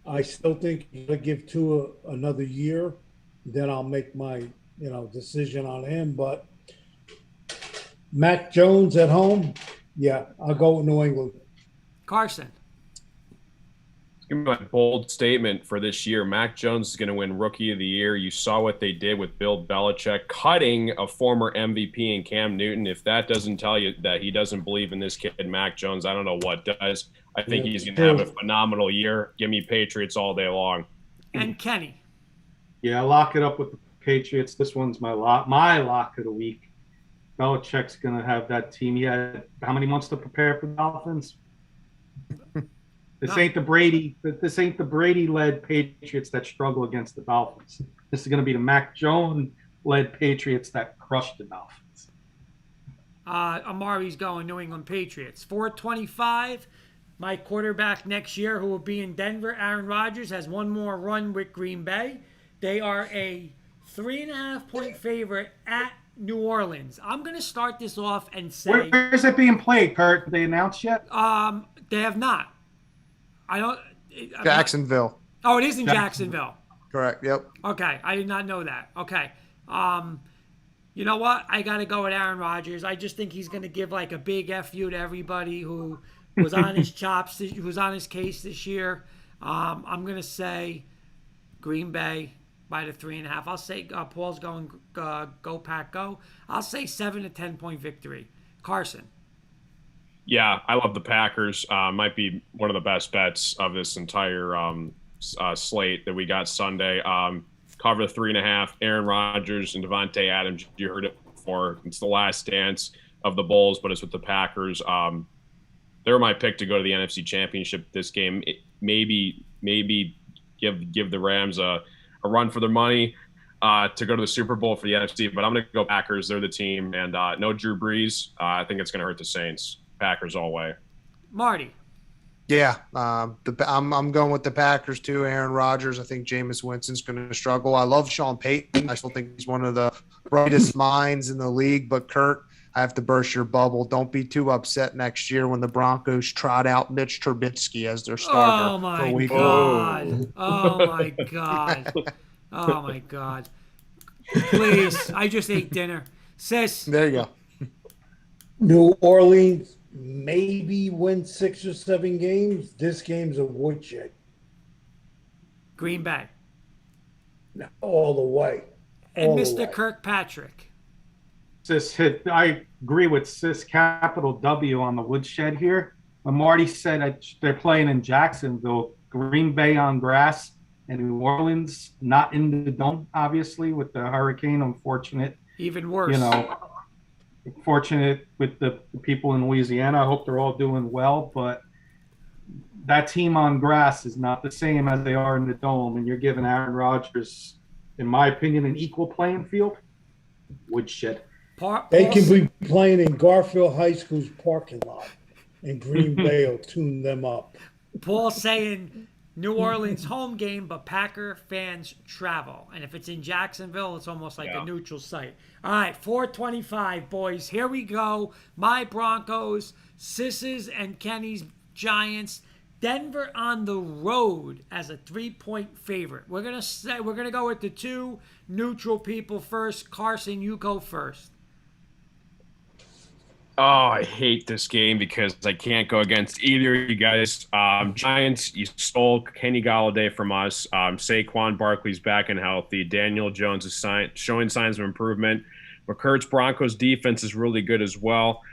I still think you got to give Tua another year. Then I'll make my decision on him. But Mac Jones at home, yeah, I'll go with New England. Carson. Give me my bold statement for this year. Mac Jones is going to win Rookie of the Year. You saw what they did with Bill Belichick, cutting a former MVP in Cam Newton. If that doesn't tell you that he doesn't believe in this kid, Mac Jones, I don't know what does. I think he's going to have a phenomenal year. Give me Patriots all day long. And Kenny. Yeah, lock it up with the Patriots. This one's my lock of the week. Belichick's going to have that team. He had how many months to prepare for the Dolphins? This ain't the Brady-led Patriots that struggle against the Dolphins. This is going to be the Mac Jones-led Patriots that crushed the Dolphins. Amari's going New England Patriots. 425. My quarterback next year, who will be in Denver, Aaron Rodgers, has one more run with Green Bay. They are a 3.5-point favorite at New Orleans. I'm going to start this off and say... Where is it being played, Kurt? Did they announce yet? They have not. Jacksonville. Oh, it is in Jacksonville. Correct. Yep. Okay, I did not know that. Okay. You know what? I got to go with Aaron Rodgers. I just think he's going to give like a big F you to everybody who was on his chops, who's on his case this year. I'm going to say Green Bay by the 3.5. I'll say Paul's going go Pack go. I'll say 7 to 10 point victory. Carson. Yeah, I love the Packers. Might be one of the best bets of this entire slate that we got Sunday. Cover the 3.5. Aaron Rodgers and Devontae Adams. You heard it before. It's the last dance of the Bulls, but it's with the Packers. They're my pick to go to the NFC Championship this game. Maybe give the Rams a run for their money to go to the Super Bowl for the NFC. But I'm going to go Packers. They're the team, and no Drew Brees. I think it's going to hurt the Saints. Packers all way. Marty. Yeah, I'm going with the Packers too. Aaron Rodgers. I think Jameis Winston's going to struggle. I love Sean Payton. I still think he's one of the brightest minds in the league. But Kurt, I have to burst your bubble. Don't be too upset next year when the Broncos trot out Mitch Trubisky as their starter for week one. Oh my god! Oh my god! Please, I just ate dinner, sis. There you go. New Orleans maybe win 6 or 7 games. This game's a woodshed. Green Bay. All the way. And Mr. Kirkpatrick. I agree with Sis, capital W on the woodshed here. When Marty said they're playing in Jacksonville, Green Bay on grass, and New Orleans not in the dome, obviously, with the hurricane. Unfortunate. Even worse. Fortunate with the people in Louisiana. I hope they're all doing well, but that team on grass is not the same as they are in the dome, and you're giving Aaron Rodgers, in my opinion, an equal playing field. Woodshed. They can be playing in Garfield High School's parking lot, and Green Bay will tune them up. Paul saying New Orleans home game, but Packer fans travel. And if it's in Jacksonville, it's almost like a neutral site. All right, 425, boys. Here we go. My Broncos, Sis's and Kenny's Giants. Denver on the road as a 3-point favorite. We're gonna go with the two neutral people first. Carson, you go first. Oh, I hate this game because I can't go against either of you guys. Giants, you stole Kenny Galladay from us. Saquon Barkley's back and healthy. Daniel Jones is showing signs of improvement. McCurt's Broncos defense is really good as well.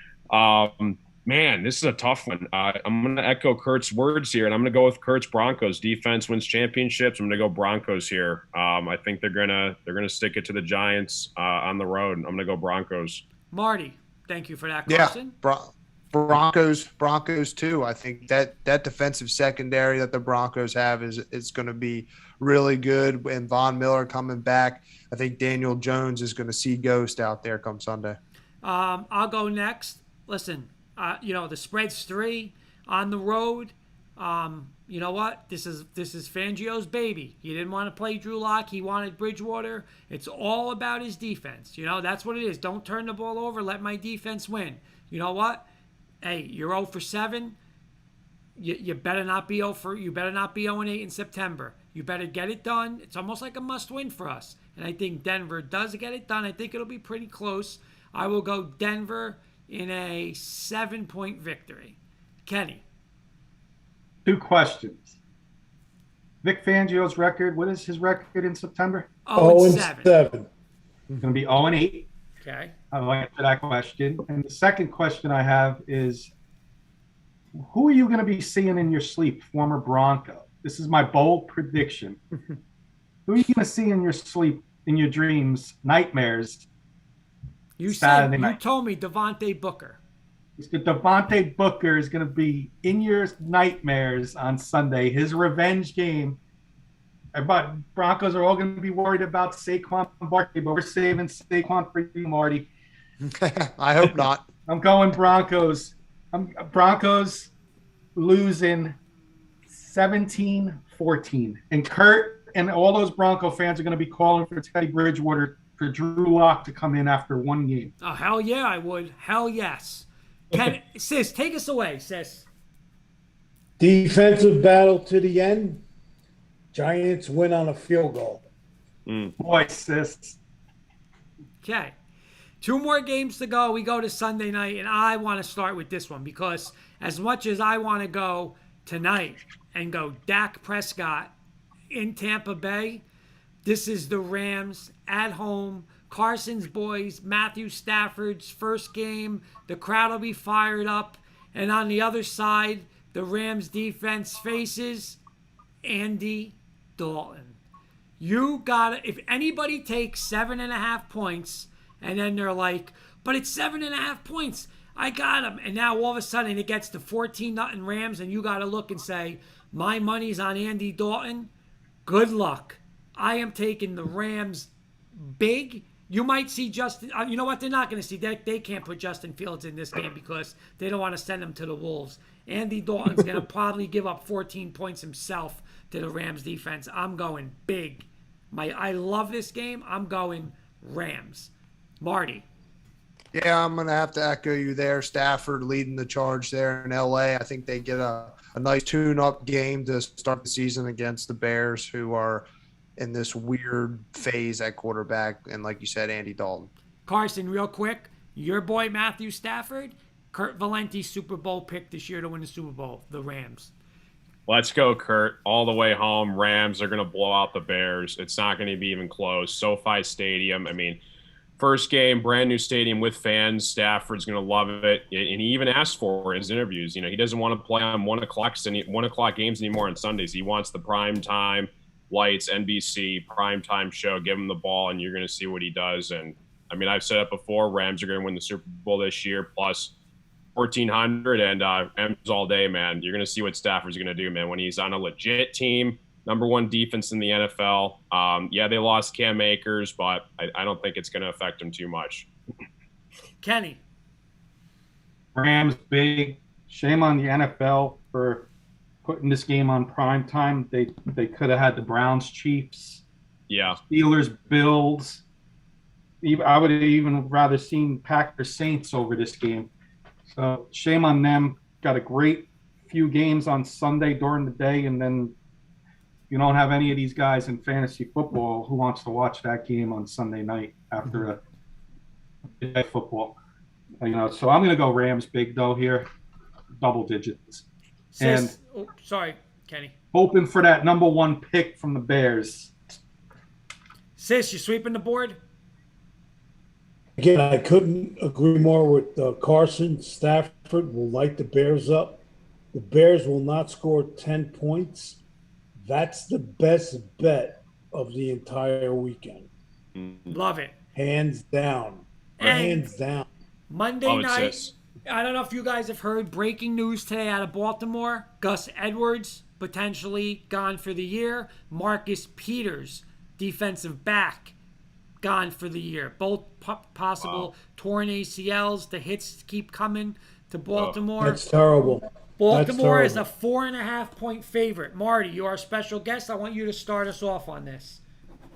Man, this is a tough one. I'm going to echo Kurt's words here, and I'm going to go with Kurt's Broncos. Defense wins championships. I'm going to go Broncos here. I think they're gonna stick it to the Giants on the road. I'm going to go Broncos. Marty, thank you for that, Carson. Yeah, Broncos too. I think that defensive secondary that the Broncos have is going to be really good. And Von Miller coming back, I think Daniel Jones is going to see ghost out there come Sunday. I'll go next. Listen, the spread's 3 on the road. You know what? This is Fangio's baby. He didn't want to play Drew Lock. He wanted Bridgewater. It's all about his defense. That's what it is. Don't turn the ball over. Let my defense win. You know what? Hey, you're 0 for 7. You better not be 0 for. You better not be 0 and 8 in September. You better get it done. It's almost like a must-win for us. And I think Denver does get it done. I think it'll be pretty close. I will go Denver in a 7-point victory. Kenny. 2 questions. Vic Fangio's record, what is his record in September? 0-7. 0-7. He's going to be 0-8. Okay. I'll answer that question. And the second question I have is, who are you going to be seeing in your sleep, former Bronco? This is my bold prediction. Who are you going to see in your sleep, in your dreams, nightmares? You told me Devontae Booker. Devontae Booker is going to be in your nightmares on Sunday. His revenge game. Broncos are all going to be worried about Saquon Barkley, but we're saving Saquon for you, Marty. I hope not. I'm going Broncos. Broncos losing 17-14. And Kurt and all those Bronco fans are going to be calling for Teddy Bridgewater, for Drew Lock to come in after one game. Oh, hell yeah, I would. Hell yes. Sis, take us away, sis. Defensive battle to the end. Giants win on a field goal. Boy, sis. Okay. 2 more games to go. We go to Sunday night, and I want to start with this one because as much as I want to go tonight and go Dak Prescott in Tampa Bay, this is the Rams at home. Carson's boys, Matthew Stafford's first game. The crowd will be fired up. And on the other side, the Rams defense faces Andy Dalton. You got if anybody takes 7.5 points and then they're like, but it's 7.5 points. I got him. And now all of a sudden it gets to 14-0 Rams and you got to look and say, my money's on Andy Dalton. Good luck. I am taking the Rams big. You might see Justin. You know what? They're not going to see. They can't put Justin Fields in this game because they don't want to send him to the Wolves. Andy Dalton's going to probably give up 14 points himself to the Rams defense. I'm going big. I love this game. I'm going Rams. Marty. Yeah, I'm going to have to echo you there. Stafford leading the charge there in L.A. I think they get a nice tune-up game to start the season against the Bears, who are in this weird phase at quarterback, and like you said, Andy Dalton. Carson, real quick, your boy Matthew Stafford, Kurt Valenti's Super Bowl pick this year to win the Super Bowl, the Rams. Let's go, Kurt. All the way home. Rams are going to blow out the Bears. It's not going to be even close. SoFi Stadium, first game, brand new stadium with fans. Stafford's going to love it. And he even asked for it in his interviews. He doesn't want to play on 1 o'clock games anymore on Sundays. He wants the prime time lights, NBC, primetime show, give him the ball, and you're going to see what he does. And, I've said it before, Rams are going to win the Super Bowl this year, plus 1,400, and M's all day, man. You're going to see what Stafford's going to do, man, when he's on a legit team, number 1 defense in the NFL. Yeah, they lost Cam Akers, but I don't think it's going to affect him too much. Kenny. Rams big. Shame on the NFL for putting this game on prime time. They could have had the Browns, Chiefs, Steelers, Bills. I would have even rather seen Packers, Saints over this game. So shame on them. Got a great few games on Sunday during the day, and then you don't have any of these guys in fantasy football who wants to watch that game on Sunday night after a day football. So I'm going to go Rams big though here, double digits, and sorry, Kenny. hoping for that number 1 pick from the Bears. Sis, you sweeping the board? Again, I couldn't agree more with Carson. Stafford will light the Bears up. The Bears will not score 10 points. That's the best bet of the entire weekend. Love it. Hands down. Hands down. Monday night, I don't know if you guys have heard breaking news today out of Baltimore. Gus Edwards potentially gone for the year. Marcus Peters, defensive back, gone for the year. Both possible torn ACLs. The hits keep coming to Baltimore. That's terrible. Baltimore is a 4.5-point favorite. Marty, you are our special guest. I want you to start us off on this.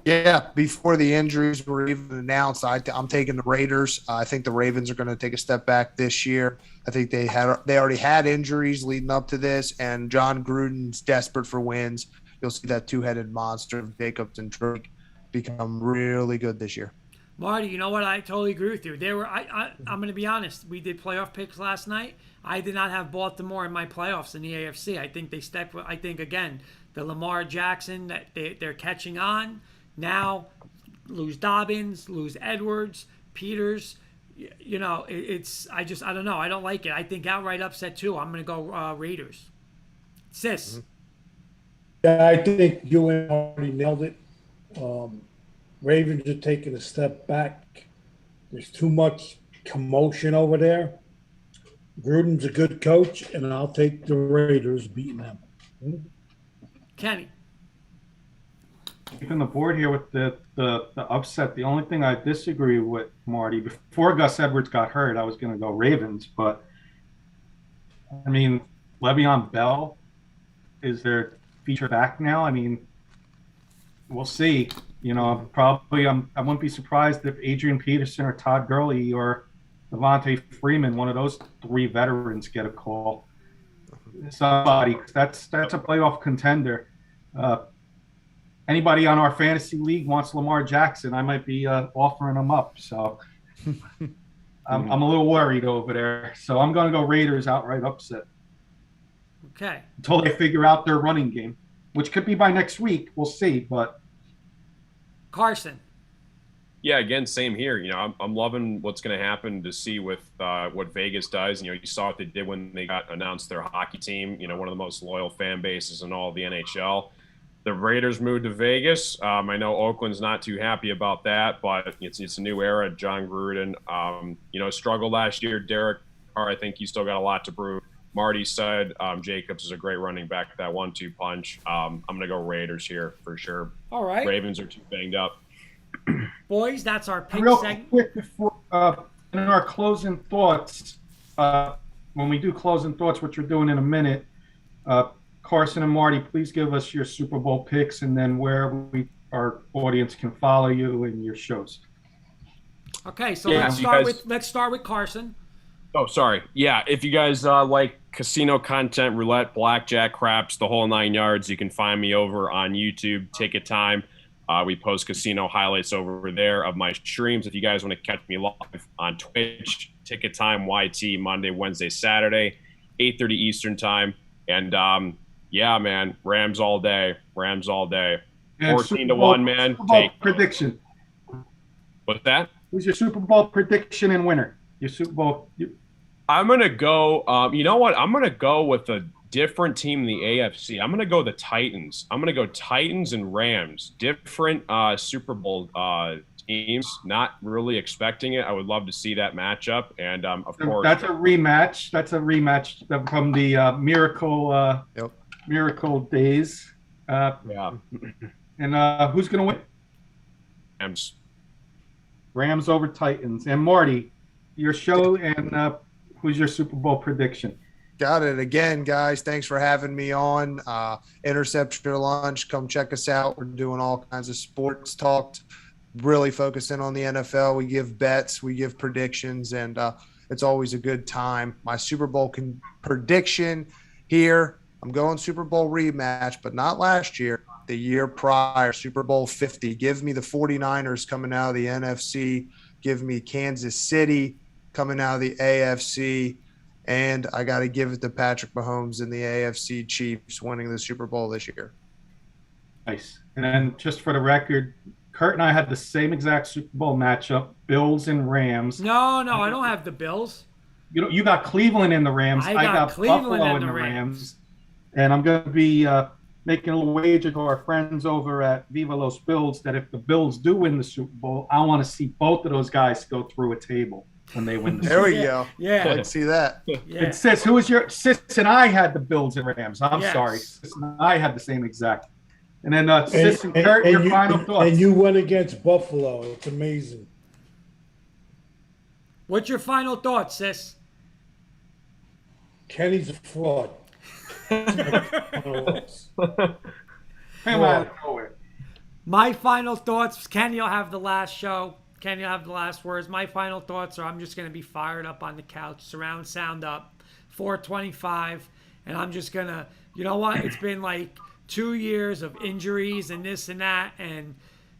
Yeah, before the injuries were even announced, I'm taking the Raiders. I think the Ravens are going to take a step back this year. I think they already had injuries leading up to this, and John Gruden's desperate for wins. You'll see that two-headed monster of Jacobs and Drake become really good this year. Marty, you know what? I totally agree with you. I'm going to be honest. We did playoff picks last night. I did not have Baltimore in my playoffs in the AFC. I think they stepped. I think again, the Lamar Jackson that they're catching on now. Lose Dobbins, lose Edwards, Peters. I don't know. I don't like it. I think outright upset too. I'm going to go Raiders. Sis. Yeah, I think you already nailed it. Ravens are taking a step back. There's too much commotion over there. Gruden's a good coach, and I'll take the Raiders beating them. Kenny. Keeping the board here with the upset. The only thing I disagree with, Marty, before Gus Edwards got hurt, I was going to go Ravens. But, I mean, Le'Veon Bell is their feature back now. I mean, we'll see. I wouldn't be surprised if Adrian Peterson or Todd Gurley or Devontae Freeman, one of those 3 veterans, get a call. Somebody, that's a playoff contender. Anybody on our fantasy league wants Lamar Jackson, I might be offering him up. So I'm a little worried over there. So I'm going to go Raiders outright upset. Okay. Until they figure out their running game, which could be by next week. We'll see. But Carson. Yeah, again, same here. I'm loving what's going to happen to see with what Vegas does. You saw what they did when they got announced their hockey team. One of the most loyal fan bases in all of the NHL. The Raiders moved to Vegas. I know Oakland's not too happy about that, but it's a new era. John Gruden, struggled last year. Derek Carr, I think he still got a lot to prove. Marty said Jacobs is a great running back, that 1-2 punch. I'm going to go Raiders here for sure. All right. Ravens are too banged up. Boys, that's our pick real segment. quick before in our closing thoughts, when we do closing thoughts, which we're doing in a minute, Carson and Marty, please give us your Super Bowl picks and then where our audience can follow you and your shows. Okay, so let's start with Carson. Oh, sorry. Yeah, if you guys like casino content, roulette, blackjack, craps, the whole 9 yards, you can find me over on YouTube, Ticket Time. We post casino highlights over there of my streams. If you guys want to catch me live on Twitch, Ticket Time YT, Monday, Wednesday, Saturday, 8:30 Eastern Time. And, yeah, man, Rams all day. 14-1, man. Take prediction. What's that? Who's your Super Bowl prediction and winner? Your Super Bowl. I'm going to go, you know what? I'm going to go with a different team in the AFC. I'm going to go the Titans. I'm going to go Titans and Rams. Different Super Bowl teams. Not really expecting it. I would love to see that matchup. And, of course. That's a rematch. That's a rematch from the Miracle days. Yeah. And who's going to win? Rams. Rams over Titans. And Marty, your show and who's your Super Bowl prediction? Got it. Again, guys, thanks for having me on. Intercept your lunch. Come check us out. We're doing all kinds of sports talks, really focusing on the NFL. We give bets, we give predictions, and it's always a good time. My Super Bowl prediction here. I'm going Super Bowl rematch, but not last year, the year prior, Super Bowl 50. Give me the 49ers coming out of the NFC. Give me Kansas City coming out of the AFC. And I got to give it to Patrick Mahomes and the AFC Chiefs winning the Super Bowl this year. Nice. And then just for the record, Kurt and I had the same exact Super Bowl matchup, Bills and Rams. No, I don't have the Bills. You got Cleveland in the Rams. I got Cleveland Buffalo in in the the Rams. Rams. And I'm going to be making a little wager to our friends over at Viva Los Bills that if the Bills do win the Super Bowl, I want to see both of those guys go through a table when they win the Super There Bowl. we go. Yeah. I can see that. Yeah. And Sis, who was your Sis and I had the Bills and Rams. I'm Yes. sorry. Sis and I had the same exact. And then Sis and Kurt, your final thoughts. And you went against Buffalo. It's amazing. What's your final thoughts, sis? Kenny's a fraud. Came out of nowhere. My final thoughts, Kenny will have the last show. Kenny will have the last words. My final thoughts are I'm just going to be fired up on the couch, surround sound up, 425, and I'm just going to, you know what? It's been like 2 years of injuries and this and that, and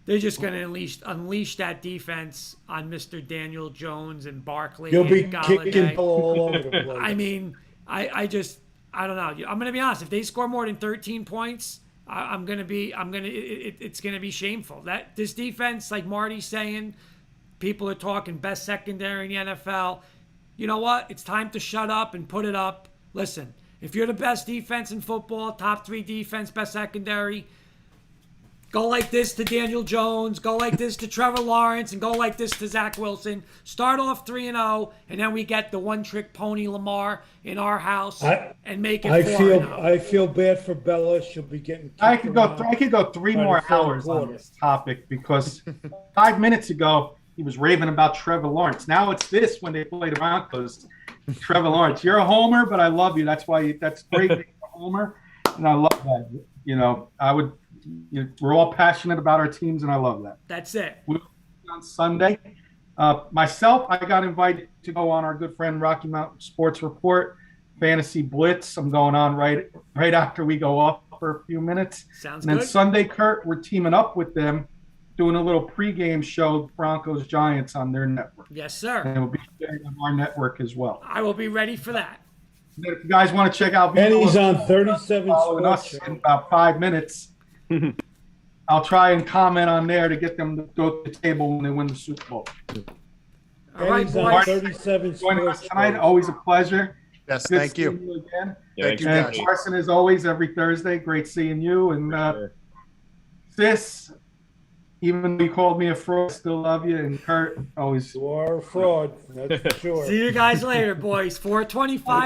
they're just going to unleash that defense on Mr. Daniel Jones and Barkley. You'll be and kicking Galladay. all over the place. I mean, I don't know. I'm going to be honest. If they score more than 13 points, it's going to be shameful. That this defense, like Marty's saying, people are talking best secondary in the NFL. You know what? It's time to shut up and put it up. Listen, if you're the best defense in football, top 3 defense, best secondary, go like this to Daniel Jones, go like this to Trevor Lawrence, and go like this to Zach Wilson. Start off 3-0, and then we get the one-trick pony Lamar in our house and make it 4-0. I feel bad for Bella. She'll be getting. I could go 3 by more the third hours on quarter. this topic because 5 minutes ago he was raving about Trevor Lawrence. Now it's this when they play the Broncos. Trevor Lawrence, you're a homer, but I love you. That's great being a homer, and I love that. You know, we're all passionate about our teams, and I love that. That's it. We'll be on Sunday. Myself, I got invited to go on our good friend Rocky Mountain Sports Report Fantasy Blitz. I'm going on right after we go off for a few minutes. Sounds and then good. Sunday, Kurt, we're teaming up with them, doing a little pregame show, Broncos Giants on their network. Yes, sir. And we'll be sharing on our network as well. I will be ready for that. And then if you guys want to check out Kenny's on 37 following Sports. us in about 5 minutes, I'll try and comment on there to get them to go to the table when they win the Super Bowl. All right, Kenny's on boys. 37 Joining us Sports. tonight, always a pleasure. Yes, Good thank seeing you. again. Yeah, Thank you, And guys. Carson, as always, every Thursday. Great seeing you. And Sis, even though you called me a fraud, still love you. And Kurt, always. You are a fraud. That's for sure. See you guys later, boys. 425.